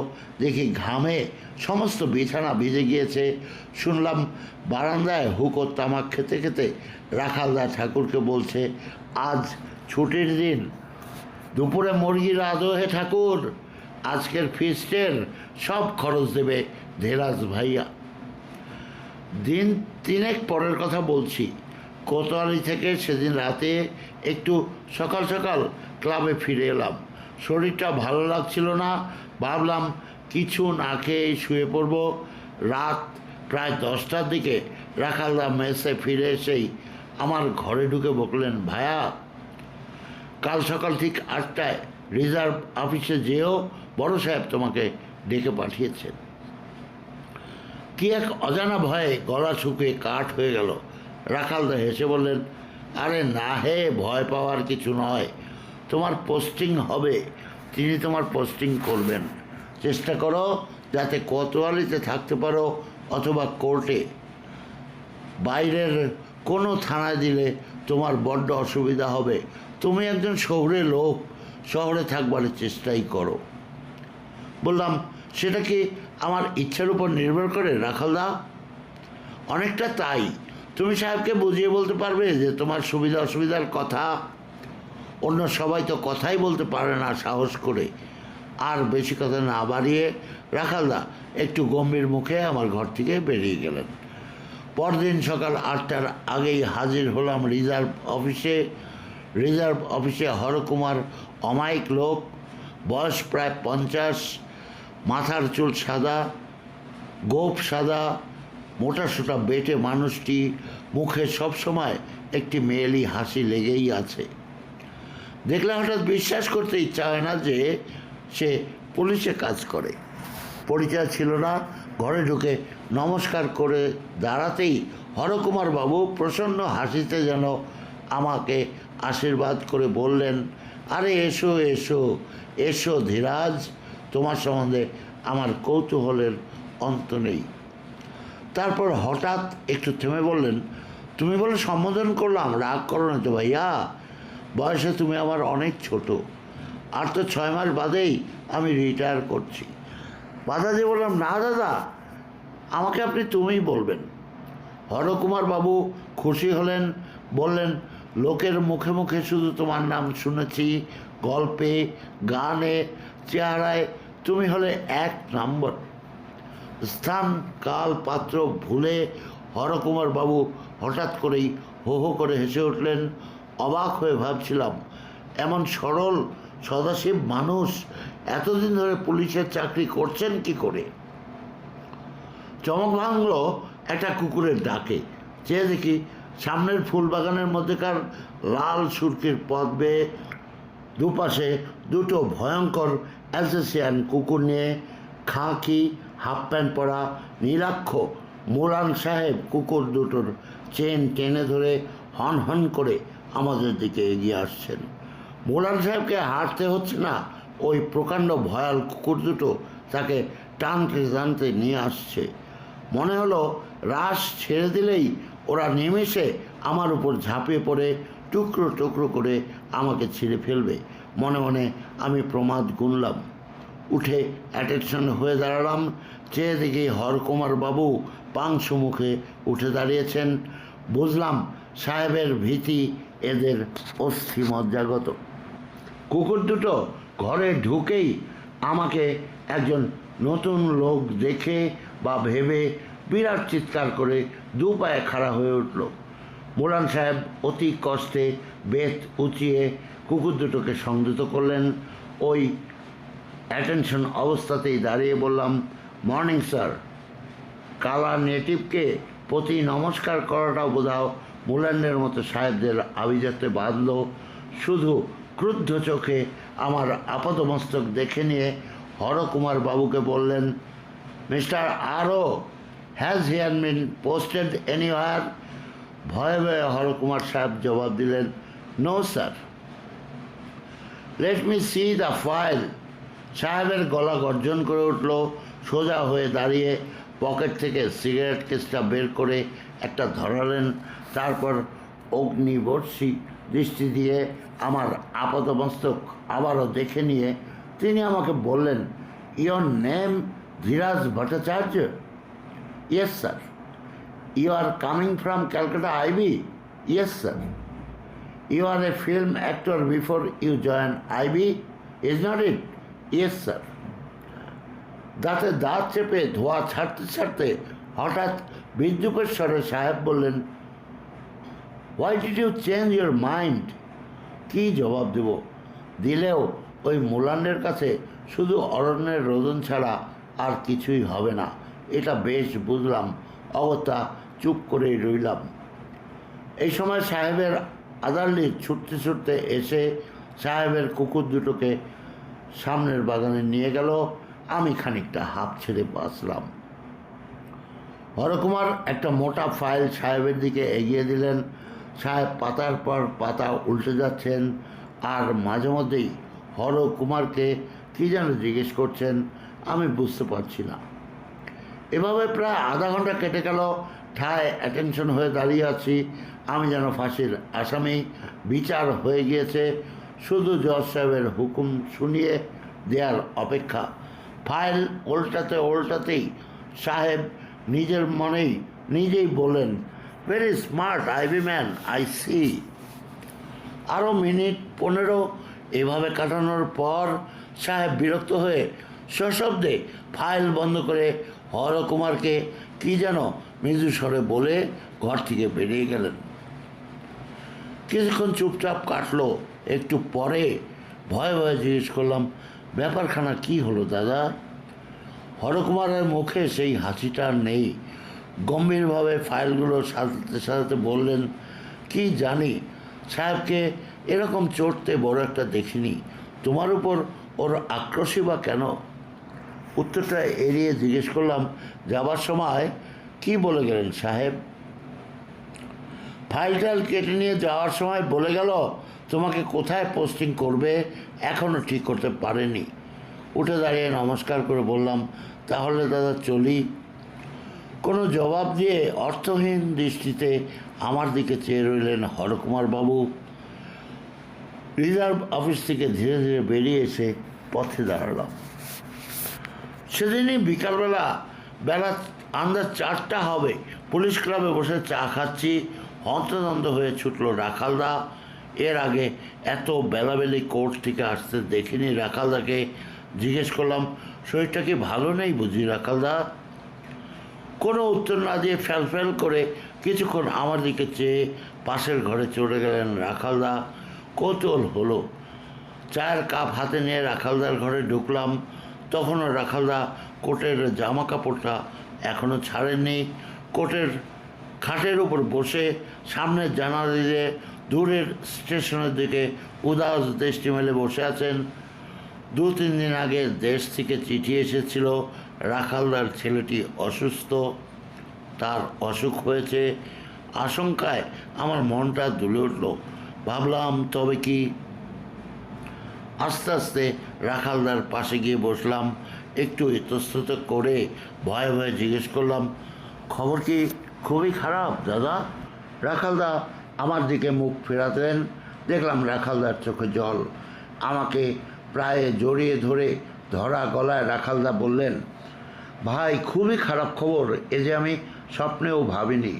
দেখি ঘামে সমস্ত বিছানা ভিজে গিয়েছে। শুনলাম বারান্দায় হুকো তামাক খেতে খেতে রাখালদা ঠাকুরকে বলছে, আজ ছুটির দিন, দুপুরে মুরগির আদো হে ঠাকুর, আজকের ফিস্টের সব খরচ দেবে ধীরাজ ভাইয়া। দিন 3 পরের কথা বলছি। কোতোয়ালি থেকে সেদিন রাতে একটু সকাল সকাল ক্লাবে ফিরে এলাম। শরীরটা ভালো লাগছিল না, ভাবলাম কিছু না খেয়ে শুয়ে পড়ব। রাত প্রায় 10টার দিকে রাখালদা মেসে ফিরে এসেই আমার ঘরে ঢুকে বললেন, ভায়া কাল সকাল ঠিক 8টায় রিজার্ভ অফিসে যেও, বড় সাহেব তোমাকে ডেকে পাঠিয়েছেন। কি এক অজানা ভয়ে গলা শুকিয়ে কাঠ হয়ে গেল। রাখালদা হেসে বললেন, আরে না হে, ভয় পাওয়ার কিছু নয়, তোমার পোস্টিং হবে, তিনি তোমার পোস্টিং করবেন। চেষ্টা করো যাতে কোতোয়ালিতে থাকতে পারো অথবা কোর্টে। বাইরের কোনো থানায় দিলে তোমার বড্ড অসুবিধা হবে। তুমি একজন শহরে লোক, শহরে থাকবার চেষ্টাই করো। বললাম, সেটা কি আমার ইচ্ছার উপর নির্ভর করে রাখালদা? অনেকটা তাই। তুমি সাহেবকে বুঝিয়ে বলতে পারবে যে তোমার সুবিধা অসুবিধার কথা। অন্য সবাই তো কথাই বলতে পারে না সাহস করে। আর বেশি কথা না বাড়িয়ে রাখালদা একটু গম্ভীর মুখে আমার ঘর থেকে বেরিয়ে গেলেন। পরদিন সকাল 8টার আগেই হাজির হলাম রিজার্ভ অফিসে। রিজার্ভ অফিসে হরকুমার অমায়িক লোক, বয়স প্রায় 50, মাথার চুল সাদা, গোঁফ সাদা, মোটাসোটা বেটে মানুষটি, মুখে সবসময় একটি মেয়েলি হাসি লেগেই আছে। দেখলে হঠাৎ বিশ্বাস করতে ইচ্ছা হয় না যে সে পুলিশে কাজ করে। পরিচয় ছিল না। ঘরে ঢুকে নমস্কার করে দাঁড়াতেই হরকুমার বাবু প্রসন্ন হাসিতে যেন আমাকে আশীর্বাদ করে বললেন, আরে এসো এসো এসো ধীরাজ, তোমার সম্বন্ধে আমার কৌতূহলের অন্ত নেই। তারপর হঠাৎ একটু থেমে বললেন, তুমি বলে সম্বোধন করলাম, রাগ করো না তো ভাইয়া, বয়সে তুমি আমার অনেক ছোট, আর তো 6 মাস বাদেই আমি রিটায়ার করছি। বাধা দিয়ে বললাম, না দাদা, আমাকে আপনি তুমিই বলবেন। হরকুমার বাবু খুশি হলেন, বললেন, লোকের মুখে মুখে শুধু তোমার নাম শুনেছি, গল্পে গানে চেহারায় তুমি হলে 1 নম্বর। স্থান কাল পাত্র ভুলে হরকুমার বাবু হঠাৎ করেই হো হো করে হেসে উঠলেন। অবাক হয়ে ভাবছিলাম, এমন সরল সদাশিব মানুষ এতদিন ধরে পুলিশের চাকরি করছেন কি করে। চমক ভাঙল একটা কুকুরের ডাকে। চেয়ে দেখি সামনের ফুলবাগানের মধ্যেকার লাল সুরকির পথ বেয়ে দুপাশে 2টো ভয়ঙ্কর অ্যালসেশিয়ান কুকুর নিয়ে খাকি হাফ প্যান্ট পরা নীলাক্ষ মোরান সাহেব কুকুর দুটোর চেন টেনে ধরে হন হন করে আমাদের দিকে এগিয়ে আসছেন। মোরান সাহেবকে হাঁটতে হচ্ছে না, ওই প্রকাণ্ড ভয়াল কুকুর দুটো তাকে টানতে টানতে নিয়ে আসছে। মনে হলো রাশ ছেড়ে দিলেই ওরা নিমেষে আমার উপর ঝাঁপিয়ে পড়ে টুকরো টুকরো করে আমাকে ছিঁড়ে ফেলবে। মনে মনে আমি প্রমাদ গুনলাম। উঠে অ্যাটেনশন হয়ে দাঁড়ালাম। চেয়ে দেখি হরকুমার বাবু পাংশু মুখে উঠে দাঁড়িয়েছেন। বুঝলাম সাহেবের ভীতি এদের অস্থি মজ্জাগত। কুকুর দুটো ঘরে ঢুকেই আমাকে একজন নতুন লোক দেখে বা ভেবে বিরাট চিৎকার করে দু পায়ে খাড়া হয়ে উঠল। মোরান সাহেব অতি কষ্টে বেত উঁচিয়ে কুকুর দুটোকে সংযত করলেন। ওই অ্যাটেনশন অবস্থাতেই দাঁড়িয়ে বললাম, মর্নিং স্যার। কালা নেটিভকে প্রতি নমস্কার করাটাও বোধহয় মুল্যান্ডের মতো সাহেবদের আভিজাত্যে বাঁধল। শুধু ক্রুদ্ধ চোখে আমার আপাতমস্তক দেখে নিয়ে হরকুমার বাবুকে বললেন, মিস্টার আরও has here been posted anywhere? ভয়ে ভয়ে হরকুমার সাহেব জবাব দিলেন, no sir. Let me see the file. সাহেবের গলা গর্জন করে উঠল। সোজা হয়ে দাঁড়িয়ে পকেট থেকে সিগারেট কেসটা বের করে একটা ধরালেন। তারপর অগ্নিবর্ষী দৃষ্টি দিয়ে আমার আপাতমস্তক আবারও দেখে নিয়ে তিনি আমাকে বললেন, your name Dhiraj Bhattacharya? Yes sir. You are coming from Calcutta IB? Yes sir. You are a film actor before you join IB, is not it? Yes sir. দাঁতে দাঁত চেপে ধোয়া ছাড়তে ছাড়তে হঠাৎ বিদ্রুপের স্বরে সাহেব বললেন, why did you change your mind? কী জবাব দেব? দিলেও ওই মুলান্ডের কাছে শুধু অরণ্যের রোদন ছাড়া আর কিছুই হবে না, এটা বেশ বুঝলাম। অগত্যা চুপ করেই রইলাম। এই সময় সাহেবের আদারলি ছুটতে ছুটতে এসে সাহেবের কুকুর দুটোকে সামনের বাগানে নিয়ে গেল। আমি খানিকটা হাঁপ ছেড়ে বাঁচলাম। হরকুমার একটা মোটা ফাইল সাহেবের দিকে এগিয়ে দিলেন। সাহেব পাতার পর পাতা উল্টে যাচ্ছেন আর মাঝে মধ্যেই হরকুমারকে কী যেন জিজ্ঞেস করছেন, আমি বুঝতে পারছি না। এভাবে প্রায় আধা ঘন্টা কেটে গেল। ঠায় অ্যাটেনশন হয়ে দাঁড়িয়ে আছি, আমি যেন ফাঁসির আসামি। বিচার হয়ে গিয়েছে, শুধু জজ সাহেবের হুকুম শুনিয়ে দেওয়ার অপেক্ষা। ফাইল উল্টাতে উল্টাতেই সাহেব নিজের মনেই নিজেই বলেন, very smart IB man, I see. আরও মিনিট 15 এভাবে কাটানোর পর সাহেব বিরক্ত হয়ে সশব্দে ফাইল বন্ধ করে হরকুমারকে কী যেন মৃদু স্বরে বলে ঘর থেকে বেরিয়ে গেলেন। কিছুক্ষণ চুপচাপ কাটলো। একটু পরে ভয়ে ভয়ে জিজ্ঞেস করলাম, ব্যাপারখানা কি হলো দাদা? হরকুমারের মুখে সেই হাসিটা নেই। গম্ভীরভাবে ফাইলগুলো সাজাতে সাজাতে বললেন, কি জানি, সাহেবকে এরকম চড়তে বড় একটা দেখিনি। তোমার উপর ওর আক্রোশই বা কেন? উত্তরটা এড়িয়ে জিজ্ঞেস করলাম, যাবার সময় কি বলে গেলেন সাহেব? ফাইল কেটে নিয়ে যাওয়ার সময় বলে গেল তোমাকে কোথায় পোস্টিং করবে এখনও ঠিক করতে পারেনি। উঠে দাঁড়িয়ে নমস্কার করে বললাম, তাহলে দাদা চলি। কোনো জবাব দিয়ে অর্থহীন দৃষ্টিতে আমার দিকে চেয়ে রইলেন হরকুমার বাবু। রিজার্ভ অফিস থেকে ধীরে ধীরে বেরিয়ে এসে পথে দাঁড়ালাম। সেদিনই বিকালবেলা আন্দাজ 4টা হবে, পুলিশ ক্লাবে বসে চা খাচ্ছি। হন্তদন্ত হয়ে ছুটল রাখালদা। এর আগে এত বেলাবেলি কোর্ট থেকে আসতে দেখিনি রাখালদাকে। জিজ্ঞেস করলাম, শরীরটা কি ভালো নেই বুঝি রাখালদা? কোনো উত্তর না দিয়ে ফ্যাল করে কিছুক্ষণ আমার দিকে চেয়ে পাশের ঘরে চলে গেলেন রাখালদা। কৌতূহল হলো। চায়ের কাপ হাতে নিয়ে রাখালদার ঘরে ঢুকলাম। তখনও রাখালদা কোটের জামা কাপড়টা এখনও ছাড়েননি। কোটের খাটের উপর বসে সামনের জানালা দিয়ে দূরের স্টেশনের দিকে উদাস দৃষ্টি মেলে বসে আছেন। 2-3 দিন আগে দেশ থেকে চিঠি এসেছিল, রাখালদার ছেলেটি অসুস্থ, তার অসুখ হয়েছে। আশঙ্কায় আমার মনটা দুলে উঠল। ভাবলাম তবে কি। আস্তে আস্তে রাখালদার পাশে গিয়ে বসলাম। একটু ইতস্তত করে ভয়ে ভয়ে জিজ্ঞেস করলাম, খবর কি খুবই খারাপ দাদা? রাখালদা আমার দিকে মুখ ফেরাতেন। দেখলাম রাখালদার চোখে জল। আমাকে প্রায় জড়িয়ে ধরে ধরা গলায় রাখালদা বললেন, ভাই খুবই খারাপ খবর, এ যে আমি স্বপ্নেও ভাবিনি।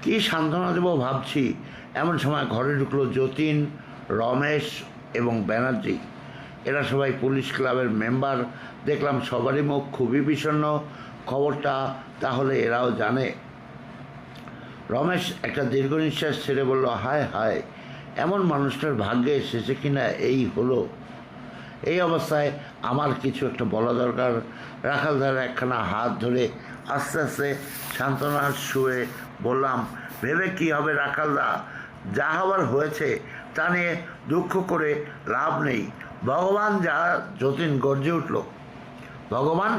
কি সান্ত্বনা দেবো ভাবছি, এমন সময় ঘরে ঢুকলো যতীন, রমেশ এবং ব্যানার্জি। এরা সবাই পুলিশ ক্লাবের মেম্বার। দেখলাম সবারই মুখ খুবই বিষণ্ণ। খবরটা তাহলে এরাও জানে? রমেশ একটা দীর্ঘ নিঃশ্বাস ছেড়ে বলল, হায় হায়, এমন মানুষটার ভাগ্যে এসেছে কিনা এই হলো। এই অবস্থায় আমার কিছু একটা বলা দরকার। রাখালদার একখানা হাত ধরে আস্তে আস্তে সান্ত্বনার সুরে বললাম, ভেবে কি হবে রাখালদা, যা হবার হয়েছে তা নিয়ে দুঃখ করে লাভ নেই। ভগবান যা। যতীন গর্জে উঠল, ভগবান?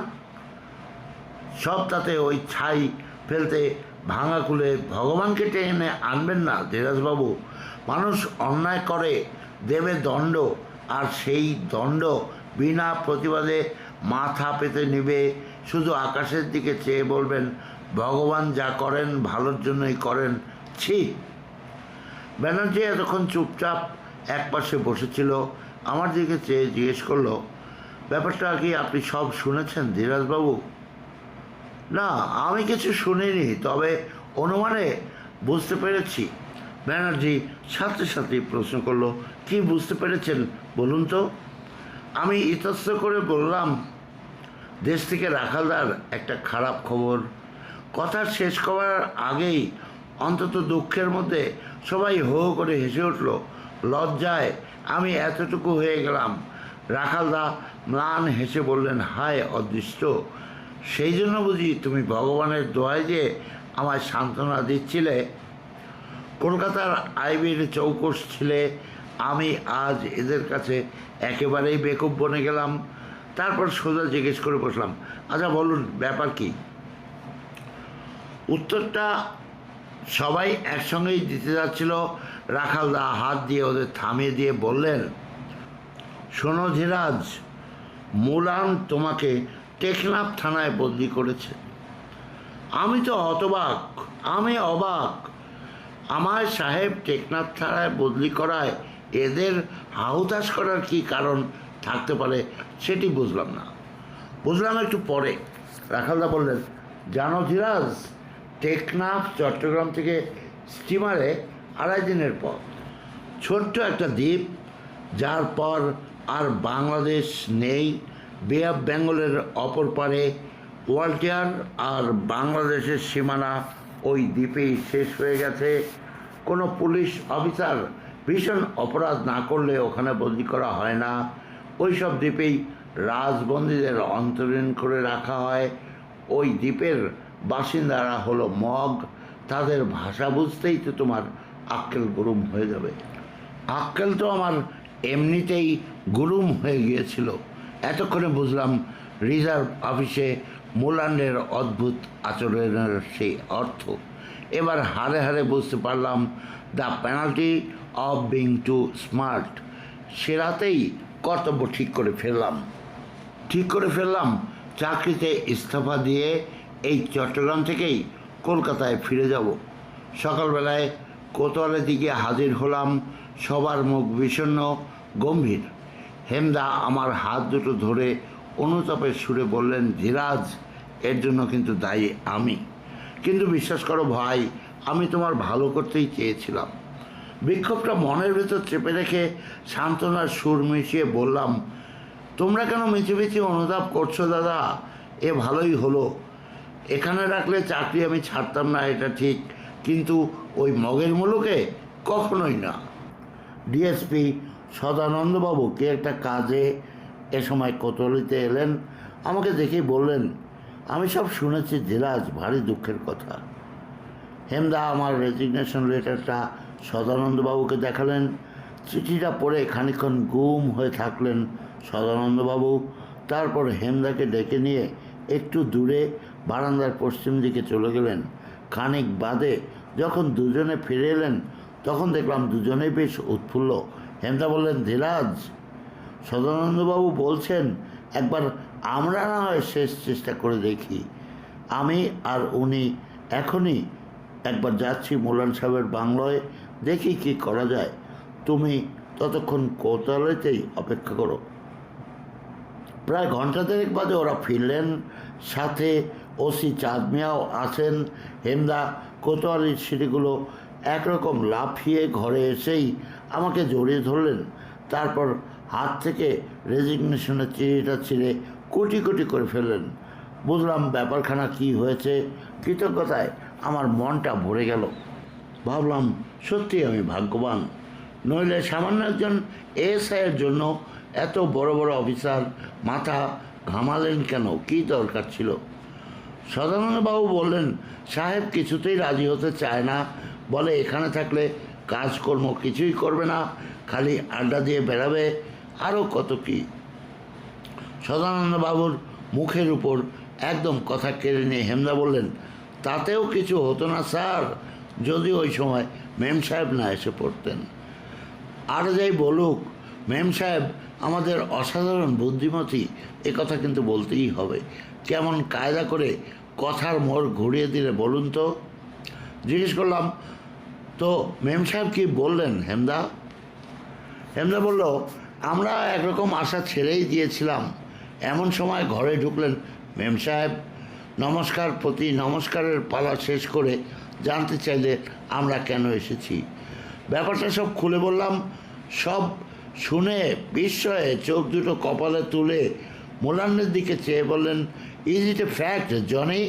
সব তাতে ওই ছাই ফেলতে ভাঙা কুলে ভগবানকে টেনে আনবেন না ধীরাজবাবু। মানুষ অন্যায় করে, দেবে দণ্ড, আর সেই দণ্ড বিনা প্রতিবাদে মাথা পেতে নিবে। শুধু আকাশের দিকে চেয়ে বলবেন, ভগবান যা করেন ভালোর জন্যই করেন। ছি! ব্যানার্জি এতক্ষণ চুপচাপ একপাশে বসেছিল। আমার দিকে চেয়ে জিজ্ঞেস করলো, ব্যাপারটা কি আপনি সব শুনেছেন ধীরাজবাবু? না, আমি কিছু শুনিনি, তবে অনুমানে বুঝতে পেরেছি। ব্যানার্জি সাথে সাথে প্রশ্ন করলো, কি বুঝতে পেরেছেন বলুন তো? আমি ইতস্ত করে বললাম, দেশ থেকে রাখালদার একটা খারাপ খবর। কথা শেষ করার আগেই অন্তত দুঃখের মধ্যে সবাই হো হো করে হেসে উঠল। লজ্জায় আমি এতটুকু হয়ে গেলাম। রাখালদা ম্লান হেসে বললেন, হায় অদৃষ্ট, সেই জন্য বুঝি তুমি ভগবানের দোয়ায় যে আমায় সান্ত্বনা দিচ্ছিলে? কলকাতার আইবির চৌকস ছিলে, আমি আজ এদের কাছে একেবারেই বেকুব বনে গেলাম। তারপর সোজা জিজ্ঞেস করে বসলাম, আচ্ছা বলুন ব্যাপার কি? উত্তরটা সবাই একসঙ্গেই দিতে যাচ্ছিল। রাখালদা হাত দিয়ে ওদের থামিয়ে দিয়ে বললেন, শোনো ধীরাজ, মুলান তোমাকে টেকনাফ থানায় বদলি করেছে। আমি তো হতবাক, আমি অবাক। আমার সাহেব টেকনাফ থানায় বদলি করায় এদের হাহুতাশ করার কি কারণ থাকতে পারে সেটি বুঝলাম না। বুঝলাম একটু পরে। রাখালদা বললেন, জানো ধীরাজ, টেকনাফ চট্টগ্রাম থেকে স্টিমারে 2.5 দিনের পথ। ছোট্ট একটা দ্বীপ, যার পর আর বাংলাদেশ নেই। বে অফ বেঙ্গলের অপর পারে ওয়াল্টিয়ার, আর বাংলাদেশের সীমানা ওই দ্বীপেই শেষ হয়ে গেছে। কোনো পুলিশ অফিসার ভীষণ অপরাধ না করলে ওখানে বদলি করা হয় না। ওই সব দ্বীপেই রাজবন্দীদের অন্তরীণ করে রাখা হয়। ওই দ্বীপের বাসিন্দারা হলো মগ। তাদের ভাষা বুঝতেই তো তোমার আক্কেল গুরুম হয়ে যাবে। আক্কেল তো আমার এমনিতেই গুরুম হয়ে গিয়েছিল। এতক্ষণে বুঝলাম রিজার্ভ অফিসে মুলান্ডের অদ্ভুত আচরণের সেই অর্থ। এবার হারে হারে বুঝতে পারলাম the penalty of being too smart. সে রাতেই কর্তব্য ঠিক করে ফেললাম চাকরিতে ইস্তফা দিয়ে এই চট্টগ্রাম থেকেই কলকাতায় ফিরে যাব। সকালবেলায় কোতোয়ালের দিকে হাজির হলাম। সবার মুখ বিষণ্ণ গম্ভীর। হেমদা আমার হাত দুটো ধরে অনুতাপের সুরে বললেন, ধীরাজ, এর জন্য কিন্তু দায়ী আমি। কিন্তু বিশ্বাস করো ভাই, আমি তোমার ভালো করতেই চেয়েছিলাম। বিক্ষোভটা মনের ভেতর চেপে রেখে সান্ত্বনার সুর মিশিয়ে বললাম, তোমরা কেন মিছিমিছি অনুতাপ করছো দাদা? এ ভালোই হলো। এখানে রাখলে চাকরি আমি ছাড়তাম না, এটা ঠিক, কিন্তু ওই মগের মুলুকে কখনোই না। ডিএসপি সদানন্দবাবু কে একটা কাজে এ সময় কোতোয়ালিতে এলেন। আমাকে দেখেই বললেন, আমি সব শুনেছি ধীরাজ, ভারী দুঃখের কথা। হেমদা আমার রেজিগনেশন লেটারটা সদানন্দবাবুকে দেখালেন। চিঠিটা পড়ে খানিকক্ষণ গুম হয়ে থাকলেন সদানন্দবাবু। তারপর হেমদাকে ডেকে নিয়ে একটু দূরে বারান্দার পশ্চিম দিকে চলে গেলেন। খানিক বাদে যখন দুজনে ফিরে এলেন, তখন দেখলাম দুজনেই বেশ উৎফুল্ল। হেমদা বললেন, ধীরাজ, সদানন্দবাবু বলছেন একবার আমরা না হয় শেষ চেষ্টা করে দেখি। আমি আর উনি এখনই একবার যাচ্ছি মুলান সাহেবের বাংলোয়, দেখি কি করা যায়। তুমি ততক্ষণ কোতোয়ালিতেই অপেক্ষা করো। প্রায় ঘন্টা দেড়েক বাদে ওরা ফিরলেন, সাথে ওসি চাঁদ মিয়াও আছেন। হেমদা কোতোয়ালির সিঁড়িগুলো একরকম লাফিয়ে ঘরে এসেই আমাকে জড়িয়ে ধরলেন। তারপর হাত থেকে রেজিগনেশনের চিঠিটা ছিঁড়ে কোটি কোটি করে ফেললেন। বুঝলাম ব্যাপারখানা কি হয়েছে। কৃতজ্ঞতায় আমার মনটা ভরে গেল। ভাবলাম সত্যি আমি ভাগ্যবান, নইলে সামান্য একজন এএসআইয়ের জন্য এত বড় বড় অফিসার মাথা ঘামালেন কেন? কী দরকার ছিল? সদানন্দবাবু বললেন, সাহেব কিছুতেই রাজি হতে চায় না, বলে এখানে থাকলে কাজকর্ম কিছুই করবে না, খালি আড্ডা দিয়ে বেড়াবে, আরও কত কী। সদানন্দবাবুর মুখের উপর একদম কথা কেড়ে নিয়ে হেমদা বললেন, তাতেও কিছু হতো না স্যার, যদি ওই সময় মেম সাহেব না এসে পড়তেন। আর যাই বলুক, মেম সাহেব আমাদের অসাধারণ বুদ্ধিমতী, এ কথা কিন্তু বলতেই হবে। কেমন কায়দা করে কথার মোড় ঘুরিয়ে দিলে বলুন তো। জিজ্ঞেস করলাম, তো মেম সাহেব কি বললেন হেমদা? হেমদা বলল, আমরা একরকম আশা ছেড়েই দিয়েছিলাম। এমন সময় ঘরে ঢুকলেন মেম সাহেব। নমস্কার প্রতি নমস্কারের পালা শেষ করে জানতে চাইলে আমরা কেন এসেছি। ব্যাপারটা সব খুলে বললাম। সব শুনে বিস্ময়ে চোখ দুটো কপালে তুলে মোলান্নের দিকে চেয়ে বললেন, is it A fact Johnny?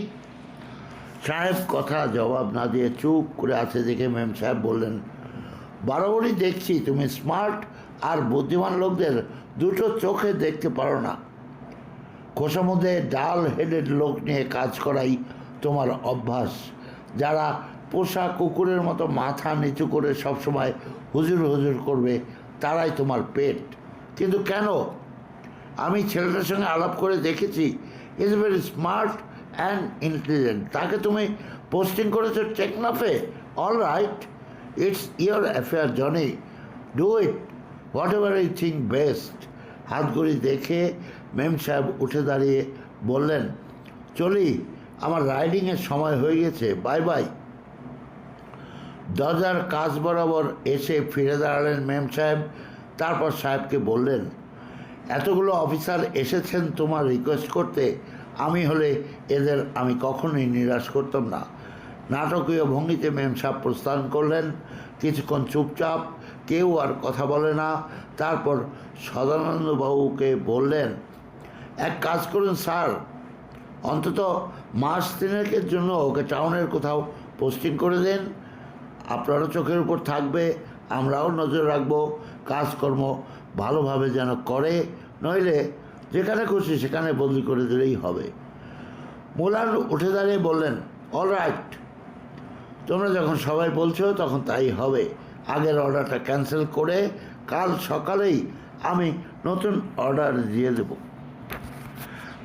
সাহেব কথা জবাব না দিয়ে চুপ করে আছে দেখে মেম সাহেব বললেন, বরাবরই দেখছি তুমি স্মার্ট আর বুদ্ধিমান লোকদের দুটো চোখে দেখতে পারো না। খোসা মধ্যে ডাল হেডেড লোক নিয়ে কাজ করাই তোমার অভ্যাস। যারা পোষা কুকুরের মতো মাথা নিচু করে সবসময় হুজুর হুজুর করবে, তারাই তোমার পেট। কিন্তু কেন? আমি ছেলেটার সঙ্গে আলাপ করে দেখেছি, is very smart and intelligent. তাকে তুমি পোস্টিং করেছো টেকনাফে। All right, it's your affair Johnny, do it whatever you think best. হাতঘড়ি দেখে মেম সাহেব উঠে দাঁড়িয়ে বললেন, চলি, আমার রাইডিংয়ের সময় হয়ে গেছে, বাই বাই। দরজার কাজ বরাবর এসে ফিরে দাঁড়ালেন মেম সাহেব। তারপর সাহেবকে বললেন, এতগুলো অফিসার এসেছেন তোমার রিকোয়েস্ট করতে, আমি হলে এদের আমি কখনোই নিরাশ করতাম না। নাটকীয় ভঙ্গিতে মেম সাহেব প্রস্থান করলেন। কিছুক্ষণ চুপচাপ, কেউ আর কথা বলে না। তারপর সদানন্দবাবুকে বললেন, এক কাজ করুন স্যার, অন্তত মাস তিনেকের জন্য ওকে টাউনের কোথাও পোস্টিং করে দেন। আপনারও চোখের উপর থাকবে, আমরাও নজর রাখবো, কাজকর্ম ভালোভাবে যেন করে, নইলে যেখানে খুশি সেখানে বদলি করে দিলেই হবে। মোলান উঠে দাঁড়িয়ে বললেন, অল রাইট, তোমরা যখন সবাই বলছো তখন তাই হবে। আগের অর্ডারটা ক্যান্সেল করে কাল সকালেই আমি নতুন অর্ডার দিয়ে দেব।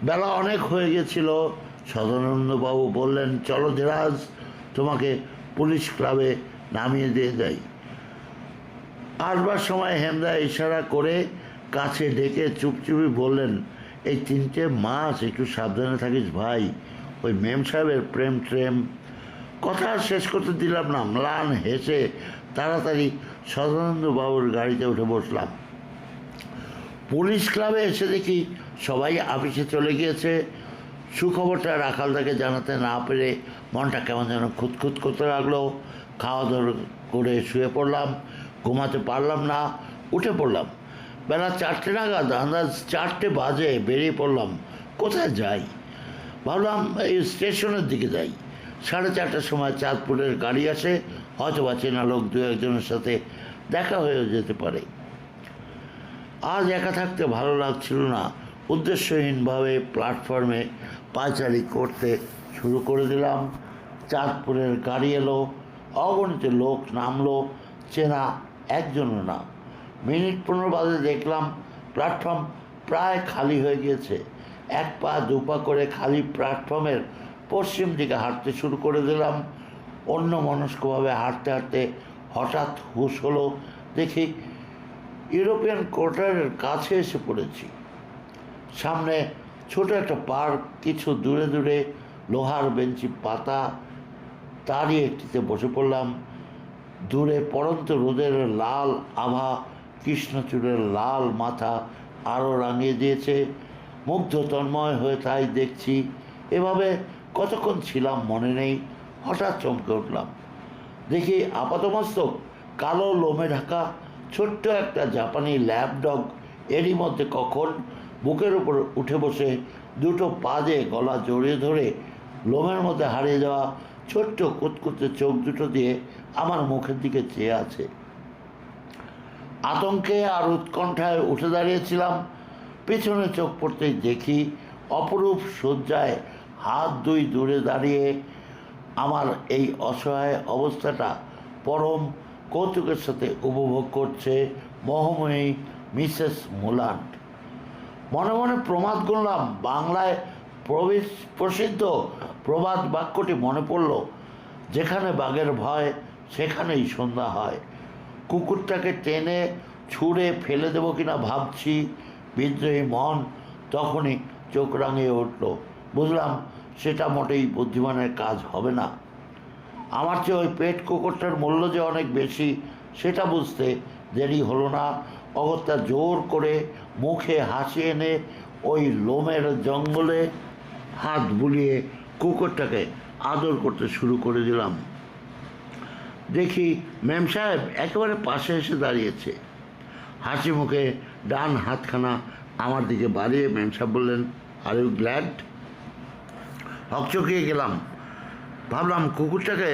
বেলা অনেক হয়ে গেছিল। সদানন্দবাবু বললেন, চলো ধীরাজ, তোমাকে পুলিশ ক্লাবে নামিয়ে দিয়ে যাই। আসবার সময় হেমদা ইশারা করে কাছে ডেকে চুপচুপি বললেন, এই 3টে মাস একটু সাবধানে থাকিস ভাই, ওই মেম সাহেবের প্রেম ট্রেম। কথা শেষ করতে দিলাম না, ম্লান হেসে তাড়াতাড়ি সদানন্দবাবুর গাড়িতে উঠে বসলাম। পুলিশ ক্লাবে এসে দেখি সবাই অফিসে চলে গিয়েছে। সুখবরটা রাখালদাকে জানাতে না পেরে মনটা কেমন যেন খুঁতখুত করতে লাগলো। খাওয়া দাওয়া করে শুয়ে পড়লাম, ঘুমাতে পারলাম না, উঠে পড়লাম। বেলা 4টে নাগাদ, আন্দাজ 4টে বাজে বেরিয়ে পড়লাম। কোথায় যাই? ভাবলাম এই স্টেশনের দিকে যাই। 4:30টার সময় চাঁদপুরের গাড়ি আসে, হয়তো বা চেনা লোক দু একজনের সাথে দেখা হয়েও যেতে পারে। আজ একা থাকতে ভালো লাগছিল না। উদ্দেশ্যহীনভাবে প্ল্যাটফর্মে পায়চারি করতে শুরু করে দিলাম। চাঁদপুরের গাড়ি এলো, অগণিত লোক নামলো, চেনা একজনও না। মিনিট 15 বাদে দেখলাম প্ল্যাটফর্ম প্রায় খালি হয়ে গিয়েছে। 1 পা 2 পা করে খালি প্ল্যাটফর্মের পশ্চিম দিকে হাঁটতে শুরু করে দিলাম। অন্যমনস্কভাবে হাঁটতে হাঁটতে হঠাৎ হুঁশ হলো, দেখি ইউরোপিয়ান কোয়ার্টারের কাছে এসে পড়েছি। সামনে ছোট একটা পার্ক, কিছু দূরে দূরে লোহার বেঞ্চি পাতা, তারই একটিতে বসে পড়লাম। দূরে পড়ন্ত রোদের লাল আভা কৃষ্ণচূড়ের লাল মাথা আরও রাঙিয়ে দিয়েছে। মুগ্ধ তন্ময় হয়ে তাই দেখছি। এভাবে কতক্ষণ ছিলাম মনে নেই। হঠাৎ চমকে উঠলাম, দেখি আপাতমস্তক কালো লোমে ঢাকা ছোট্ট একটা জাপানি ল্যাব ডগ এরই মধ্যে কখন বুকের উপর উঠে বসে দুটো পা দিয়ে গলা জড়িয়ে ধরে লোমের মধ্যে হারিয়ে যাওয়া ছোট্ট কুতকুতে চোখ দুটো দিয়ে আমার মুখের দিকে চেয়ে আছে। আতঙ্কে আর উৎকণ্ঠায় উঠে দাঁড়িয়েছিলাম। পেছনে চোখ পড়তেই দেখি অপরূপ শয্যায় হাত দুই দূরে দাঁড়িয়ে আমার এই অসহায় অবস্থাটা পরম কৌতুকের সাথে উপভোগ করছে মোহময়ী মিসেস মুলান্ড। মনে মনে প্রমাদ গুনলাম। বাংলায় প্রসিদ্ধ প্রবাদ বাক্যটি মনে পড়ল, যেখানে বাঘের ভয় সেখানেই সন্ধ্যা হয়। কুকুরটাকে টেনে ছুঁড়ে ফেলে দেবো কিনা ভাবছি, বিদ্রোহী মন তখনই চোখ রাঙিয়ে উঠল। বুঝলাম সেটা মোটেই বুদ্ধিমানের কাজ হবে না। আমার চেয়ে ওই পেট কুকুরটার মূল্য যে অনেক বেশি সেটা বুঝতে দেরি হলো না। অগত্যা জোর করে মুখে হাসি এনে ওই লোমের জঙ্গলে হাত বুলিয়ে কুকুরটাকে আদর করতে শুরু করে দিলাম। দেখি মেম সাহেব একেবারে পাশে এসে দাঁড়িয়েছে। হাসি মুখে ডান হাতখানা আমার দিকে বাড়িয়ে মেম সাহেব বললেন, আর ইউ গ্ল্যাড? হকচকিয়ে গেলাম। ভাবলাম কুকুরটাকে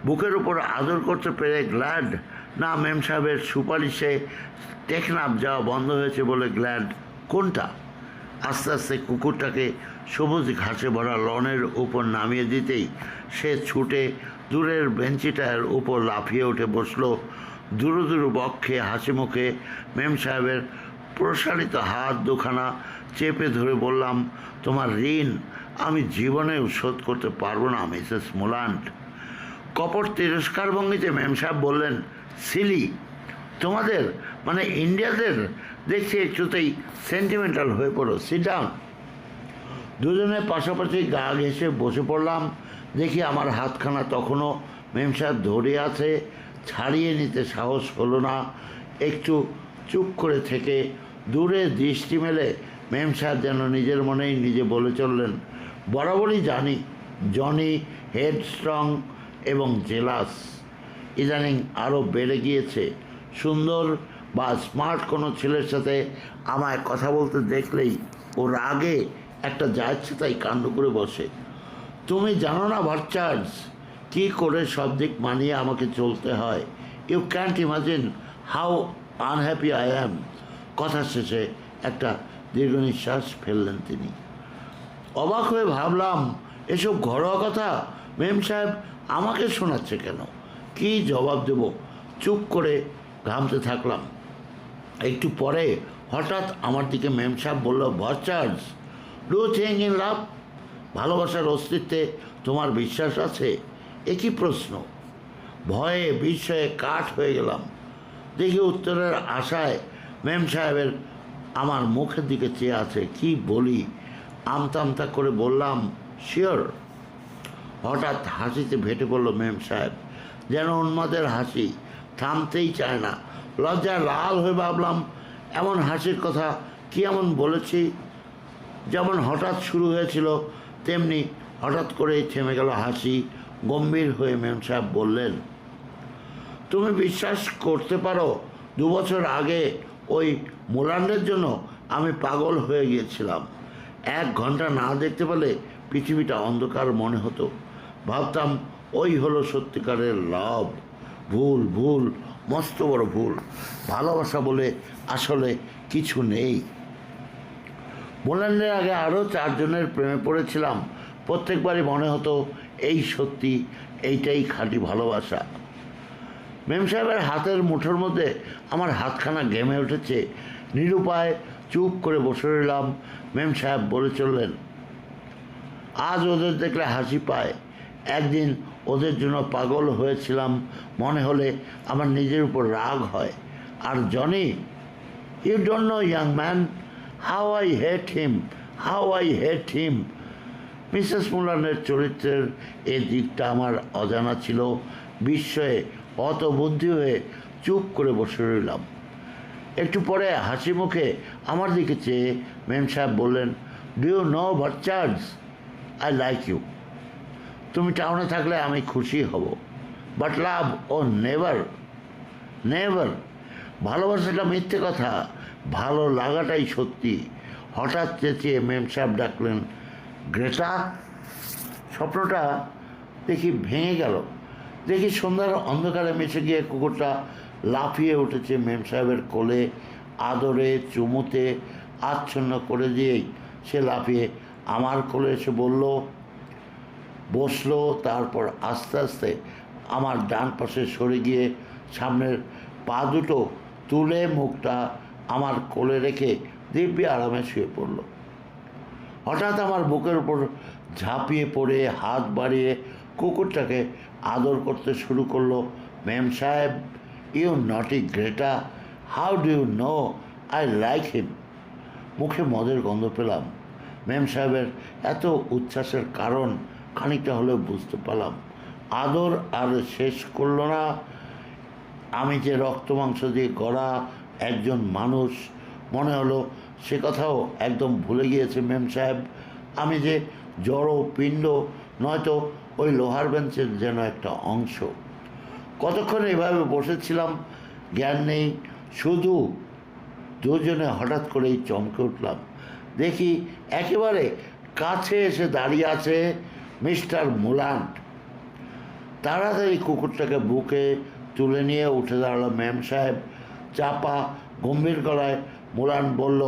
বুকের উপর আদর করতে পেরে গ্ল্যাড, না মেম সাহেবের সুপারিশে টেকনাফ যাওয়া বন্ধ হয়েছে বলে গ্ল্যাড, কোনটা? আস্তে আস্তে কুকুরটাকে সবুজ ঘাসে ভরা লনের উপর নামিয়ে দিতেই সে ছুটে দূরের বেঞ্চিটার উপর লাফিয়ে উঠে বসল। দুরু দুরু বক্ষে হাসি মুখে মেম সাহেবের প্রসারিত হাত দুখানা চেপে ধরে বললাম, তোমার ঋণ আমি জীবনেও শোধ করতে পারবো না মিসেস মুলান্ড। কপট তিরস্কার ভঙ্গিতে মেম সাহেব বললেন, সিলি, তোমাদের মানে ইন্ডিয়াদের দেখছি একটুতেই সেন্টিমেন্টাল হয়ে পড়ো, সিট ডাউন। দুজনে পাশাপাশি গা ঘেঁষে বসে পড়লাম। দেখি আমার হাতখানা তখনও মেম সাহেব ধরে আছে, ছাড়িয়ে নিতে সাহস হলো না। একটু চুপ করে থেকে দূরে দৃষ্টি মেলে মেম সাহেব যেন নিজের মনেই নিজে বলে চললেন, বরাবরই জানি জনি হেডস্ট্রং এবং জেলাস। ইদানিং আরও বেড়ে গিয়েছে। সুন্দর বা স্মার্ট কোনো ছেলের সাথে আমায় কথা বলতে দেখলেই ও রাগে একটা যাচ্ছে তাই কাণ্ড করে বসে। তুমি জানো না ভার্চার্স, কী করে সব দিক মানিয়ে আমাকে চলতে হয়। You can't imagine how unhappy I am. কথা শেষে একটা দীর্ঘ নিঃশ্বাস ফেললেন তিনি। অবাক হয়ে ভাবলাম, এসব ঘরোয়া কথা মেম সাহেব আমাকে শোনাচ্ছে কেন? কী জবাব দেব? চুপ করে ঘামতে থাকলাম। একটু পরে হঠাৎ আমার দিকে মেম সাহেব বলল, ভার্চার্স, ডু থিঙ্ক ইন লাভ? ভালোবাসার অস্তিত্বে তোমার বিশ্বাস আছে? একই প্রশ্ন। ভয়ে বিস্ময়ে কাঠ হয়ে গেলাম। দেখি উত্তরের আশায় মেম সাহেবের আমার মুখের দিকে চেয়ে আছে। কি বলি? আমতা আমতা করে বললাম, শিওর। হঠাৎ হাসিতে ফেটে পড়ল মেম সাহেব, যেন উন্মাদের হাসি, থামতেই চায় না। লজ্জায় লাল হয়ে ভাবলাম, এমন হাসির কথা কি এমন বলেছি? যেমন হঠাৎ শুরু হয়েছিল তেমনি হঠাৎ করেই থেমে গেল হাসি। গম্ভীর হয়ে মেম সাহেব বললেন, তুমি বিশ্বাস করতে পারো 2 বছর আগে ওই মুলান্ডের জন্য আমি পাগল হয়ে গিয়েছিলাম। 1 ঘন্টা না দেখতে পেলে পৃথিবীটা অন্ধকার মনে হতো। ভাবতাম ওই হলো সত্যিকারের লাভ। ভুল, ভুল, মস্ত বড় ভুল। ভালোবাসা বলে আসলে কিছু নেই। মুলান্ডের আগে আরও 4 জনের প্রেমে পড়েছিলাম। প্রত্যেকবারই মনে হতো এই সত্যি, এইটাই খাঁটি ভালোবাসা। মেম সাহেবের হাতের মুঠোর মধ্যে আমার হাতখানা ঘেমে উঠেছে। নিরুপায় চুপ করে বসে রইলাম। মেম সাহেব বলে চললেন, আজ ওদের দেখলে হাসি পায়। একদিন ওদের জন্য পাগল হয়েছিলাম, মনে হলে আমার নিজের উপর রাগ হয়। আর Johnny, you don't know young man, how I hate him, how I hate him. Mrs মুলান্ডের চরিত্রের এ দিকটা আমার অজানা ছিল। বিস্ময়ে অত বুদ্ধি হয়ে চুপ করে বসে রইলাম। একটু পরে হাসি মুখে আমার দিকে চেয়ে মেম সাহেব বললেন, ডু ইউ নো ভার্চার্স, আই লাইক ইউ। তুমি টাউনে থাকলে আমি খুশি হব, but love oh never, never. ভালোবাসাটা মিথ্যে কথা, ভালো লাগাটাই সত্যি। হঠাৎ চেঁচিয়ে মেম সাহেব ডাকলেন, গ্রেটা। স্বপ্নটা দেখি ভেঙে গেল। দেখি সন্ধ্যার অন্ধকারে মিশে গিয়ে কুকুরটা লাফিয়ে উঠেছে মেম সাহেবের কোলে। আদরে চুমুতে আচ্ছন্ন করে দিয়েই সে লাফিয়ে আমার কোলে এসে বসলো। তারপর আস্তে আস্তে আমার ডান পাশে সরে গিয়ে সামনের পা দুটো তুলে মুখটা আমার কোলে রেখে দিব্যি আরামে শুয়ে পড়ল। হঠাৎ আমার বুকের উপর ঝাঁপিয়ে পড়ে হাত বাড়িয়ে কুকুরটাকে আদর করতে শুরু করলো। ম্যাম সাহেব, you naughty Greta, how do you know I like him. মুখে মদের গন্ধ পেলাম। ম্যাম সাহেবের এত উচ্ছ্বাসের কারণ খানিকটা হলেও বুঝতে পারলাম। আদর আর শেষ করলো না। আমি যে রক্ত মাংস দিয়ে গড়া একজন মানুষ, মনে হলো সে কথাও একদম ভুলে গিয়েছে ম্যাম সাহেব। আমি যে জড় পিণ্ড, নয়তো ওই লোহার বেঞ্চের যেন একটা অংশ। কতক্ষণ এভাবে বসেছিলাম জ্ঞান নেই। শুধু দুজনে হঠাৎ করেই চমকে উঠলাম। দেখি একেবারে কাছে এসে দাঁড়িয়ে আছে মিস্টার মুলান্ট। তাড়াতাড়ি কুকুরটাকে বুকে তুলে নিয়ে উঠে দাঁড়ালো ম্যাম সাহেব। চাপা গম্ভীর গলায় মুলান্ট বলল,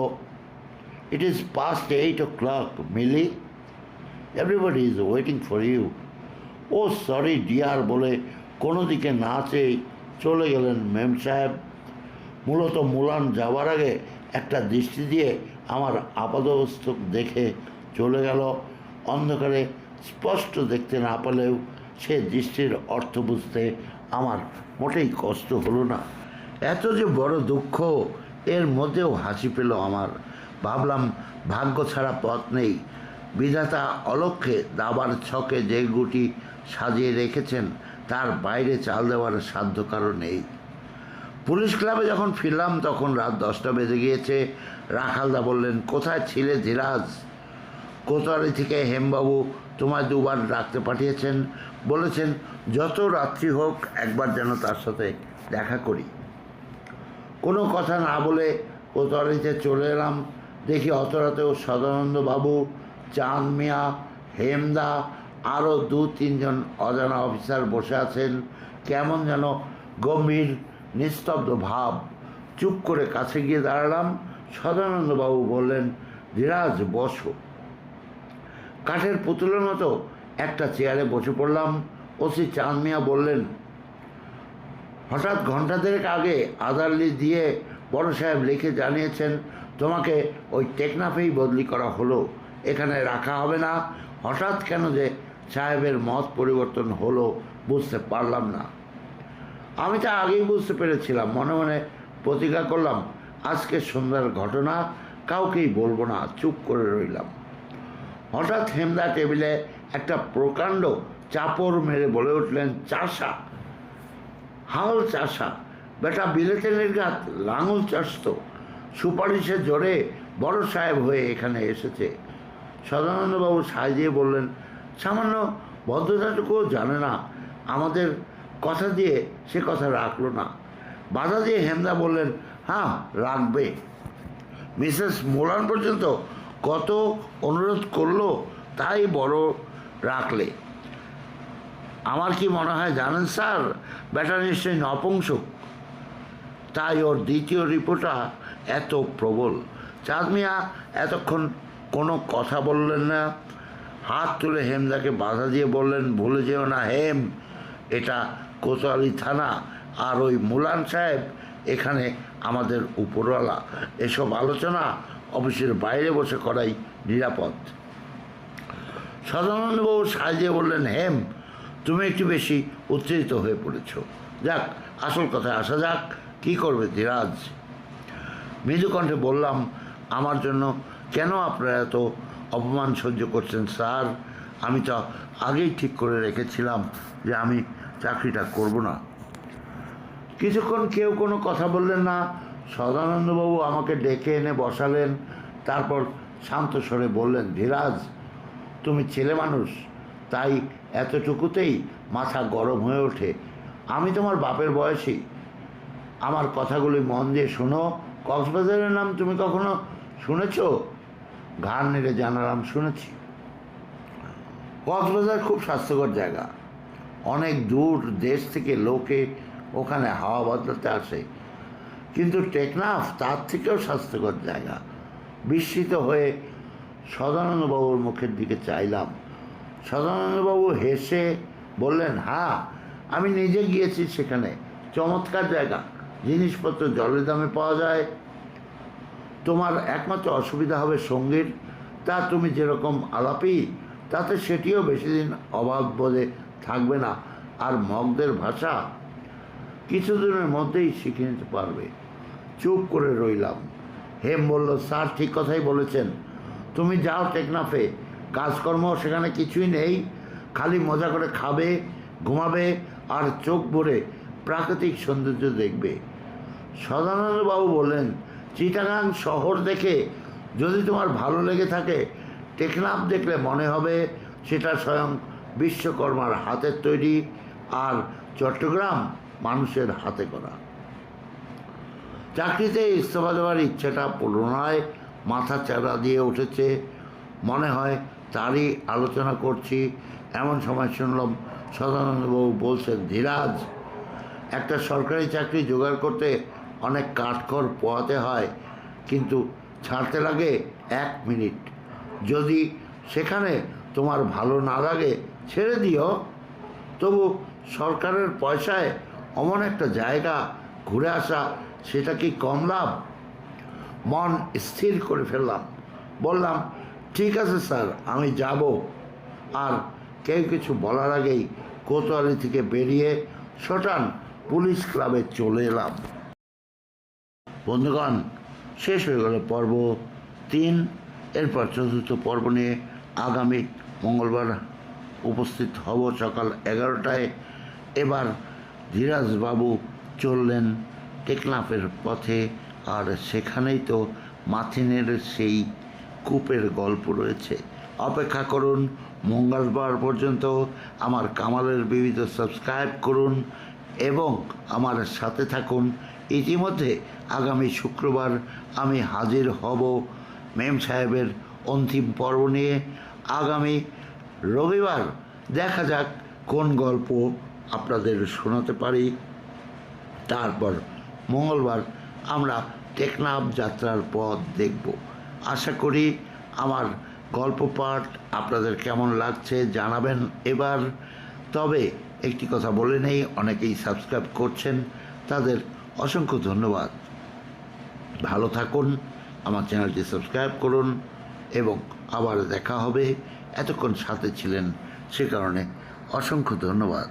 ইট ইজ পাস্ট 8 o'clock, মিলি। Everybody is waiting for you. Oh sorry dear বলে কোনো দিকে না চেয়ে চলে গেলেন ম্যাম সাহেব। মূলত মুলান যাওয়ার আগে একটা দৃষ্টি দিয়ে আমার আপাদমস্তক দেখে চলে গেল। অন্ধকারে স্পষ্ট দেখতে না পেলেও সে দৃষ্টির অর্থ বুঝতে আমার মোটেই কষ্ট হলো না। এত যে বড় দুঃখ, এর মধ্যেও হাসি পেল আমার। ভাবলাম ভাগ্য ছাড়া পথ নেই। বিধাতা অলক্ষ্যে দাবার ছকে যে গুটি সাজিয়ে রেখেছেন তার বাইরে চাল দেওয়ার সাধ্য কারো নেই। পুলিশ ক্লাবে যখন ফিরলাম তখন রাত 10টা বেজে গিয়েছে। রাখালদা বললেন, কোথায় ছিলে ধীরাজ? কোতোয়ালি থেকে হেমবাবু তোমায় 2বার ডাকতে পাঠিয়েছেন। বলেছেন যত রাত্রি হোক একবার যেন তার সাথে দেখা করি। কোনো কথা না বলে কোতোয়ালিতে চলে এলাম। দেখি অত রাতেও সদানন্দবাবু, চাঁদ মিয়া, হেমদা, আরও 2-3 জন অজানা অফিসার বসে আছেন। কেমন যেন গম্ভীর নিস্তব্ধ ভাব। চুপ করে কাছে গিয়ে দাঁড়ালাম। সদানন্দবাবু বললেন, ধীরাজ বসো। কাঠের পুতুলের মতো একটা চেয়ারে বসে পড়লাম। ওসি চাঁদ মিয়া বললেন, হঠাৎ ঘন্টা 2 আগে আদারলি দিয়ে বড় সাহেব লিখে জানিয়েছেন তোমাকে ওই টেকনাফেই বদলি করা হলো, এখানে রাখা হবে না। হঠাৎ কেন যে সাহেবের মত পরিবর্তন হলো বুঝতে পারলাম না। আমি তা আগেই বুঝতে পেরেছিলাম। মনে মনে প্রতিজ্ঞা করলাম আজকে সন্ধ্যার ঘটনা কাউকেই বলবো না। চুপ করে রইলাম। হঠাৎ হেমদা টেবিলে একটা প্রকাণ্ড চাপড় মেরে বলে উঠলেন, চাষা, হাল চাষা, বেটা বিলেতে নির্ঘাত লাঙল চাষত, সুপারিশের জোরে বড় সাহেব হয়ে এখানে এসেছে। সদানন্দবাবু সাজিয়ে বললেন, সামান্য ভদ্রতাটুকুও জানে না। আমাদের কথা দিয়ে সে কথা রাখলো না। বাধা দিয়ে হেমদা বললেন, হ্যাঁ রাখবে। মিসেস মোলান পর্যন্ত কত অনুরোধ করলো, তাই বড় রাখলে। আমার কি মনে হয় জানেন স্যার, বেটা নিশ্চয়ই নপুংসক, তাই ওর দ্বিতীয় রিপোর্টটা এত প্রবল। চাঁদ মিয়া এতক্ষণ কোনো কথা বললেন না। হাত তুলে হেমদাকে বাধা দিয়ে বললেন, ভুলে যেও না হেম, এটা কোতোয়ালি থানা, আর ওই মুলান সাহেব এখানে আমাদের উপরওয়ালা। এসব আলোচনা অফিসের বাইরে বসে করাই নিরাপদ। সদানন্দবাবু সাজিয়ে বললেন, হেম, তুমি একটু বেশি উত্তেজিত হয়ে পড়েছ। যাক, আসল কথায় আসা যাক। কী করবে ধীরাজ? মৃদু কণ্ঠে বললাম, আমার জন্য কেন আপনারা এত অপমান সহ্য করছেন স্যার? আমি তো আগেই ঠিক করে রেখেছিলাম যে আমি চাকরিটা করব না। কিছুক্ষণ কেউ কোনো কথা বললেন না। সদানন্দবাবু আমাকে ডেকে এনে বসালেন। তারপর শান্ত স্বরে বললেন, ধীরাজ, তুমি ছেলে মানুষ, তাই এতটুকুতেই মাথা গরম হয়ে ওঠে। আমি তোমার বাপের বয়সী। আমার কথাগুলি মন দিয়ে শোনো। কক্সবাজারের নাম তুমি কখনো শুনেছ? ঘাড় নেড়ে জানালাম, শুনেছি। কক্সবাজার খুব স্বাস্থ্যকর জায়গা। অনেক দূর দেশ থেকে লোকে ওখানে হাওয়া বদলাতে আসে, কিন্তু টেকনাফ তার থেকেও স্বাস্থ্যকর জায়গা। বিস্মিত হয়ে সদানন্দবাবুর মুখের দিকে চাইলাম। সদানন্দবাবু হেসে বললেন, হ্যাঁ, আমি নিজে গিয়েছি সেখানে। চমৎকার জায়গা, জিনিসপত্র জলের দামে পাওয়া যায়। তোমার একমাত্র অসুবিধা হবে সঙ্গীর। তা তুমি যেরকম আলাপি, তাতে সেটিও বেশি দিন অভাব বোধে থাকবে না। আর মগদের ভাষা কিছুদিনের মধ্যেই শিখে নিতে পারবে। চুপ করে রইলাম। হেম বলল, স্যার ঠিক কথাই বলেছেন। তুমি যাও টেকনাফে, কাজকর্ম সেখানে কিছুই নেই, খালি মজা করে খাবে, ঘুমাবে আর চোখ ভরে প্রাকৃতিক সৌন্দর্য দেখবে। সদানন্দবাবু বললেন, চিটাগাং শহর দেখে যদি তোমার ভালো লেগে থাকে, টেকনাফ দেখলে মনে হবে সেটা স্বয়ং বিশ্বকর্মার হাতের তৈরি, আর চট্টগ্রাম মানুষের হাতে করা। চাকরিতে ইস্তফা দেওয়ার ইচ্ছেটা পুনরায় মাথা চাড়া দিয়ে উঠেছে। মনে হয় তারই আলোচনা করছি, এমন সময় শুনলাম সদানন্দবাবু বলছেন, ধীরাজ, একটা সরকারি চাকরি জোগাড় করতে অনেক কাঠখড় পোহাতে হয়, কিন্তু ছাড়তে লাগে 1 মিনিট। যদি সেখানে তোমার ভালো না লাগে ছেড়ে দিও। তবু সরকারের পয়সায় অমন একটা জায়গা ঘুরে আসা, সেটা কি কম লাভ? মন স্থির করে ফেললাম। বললাম, ঠিক আছে স্যার, আমি যাব। আর কেউ কিছু বলার আগেই কোতোয়ালি থেকে বেরিয়ে সটান পুলিশ ক্লাবে চলে এলাম। বন্ধুগণ, শেষ হয়ে গেল পর্ব 3। এরপর চতুর্থ পর্ব নিয়ে আগামী মঙ্গলবার উপস্থিত হব সকাল 11টায়। এবার ধীরাজবাবু চললেন টেকনাফের পথে, আর সেখানেই তো মাথিনের সেই কূপের গল্প রয়েছে। অপেক্ষা করুন মঙ্গলবার পর্যন্ত। আমার কামালের বিবিধ সাবস্ক্রাইব করুন এবং আমার সাথে থাকুন। ইতিমধ্যে আগামী শুক্রবার আমি হাজির হব মেম সাহেবের অন্তিম পর্ব নিয়ে। আগামী রবিবার দেখা যাক কোন গল্প আপনাদের শোনাতে পারি। তারপর মঙ্গলবার আমরা টেকনাফ যাত্রার পথ দেখব। আশা করি আমার গল্প পাঠ আপনাদের কেমন লাগছে জানাবেন এবার। তবে একটি কথা বলে নেই, অনেকেই সাবস্ক্রাইব করছেন, তাদের অসংখ্য ধন্যবাদ। ভালো থাকুন, আমার চ্যানেলটি সাবস্ক্রাইব করুন এবং আবার দেখা হবে। এতক্ষণ সাথে ছিলেন সে কারণে অসংখ্য ধন্যবাদ।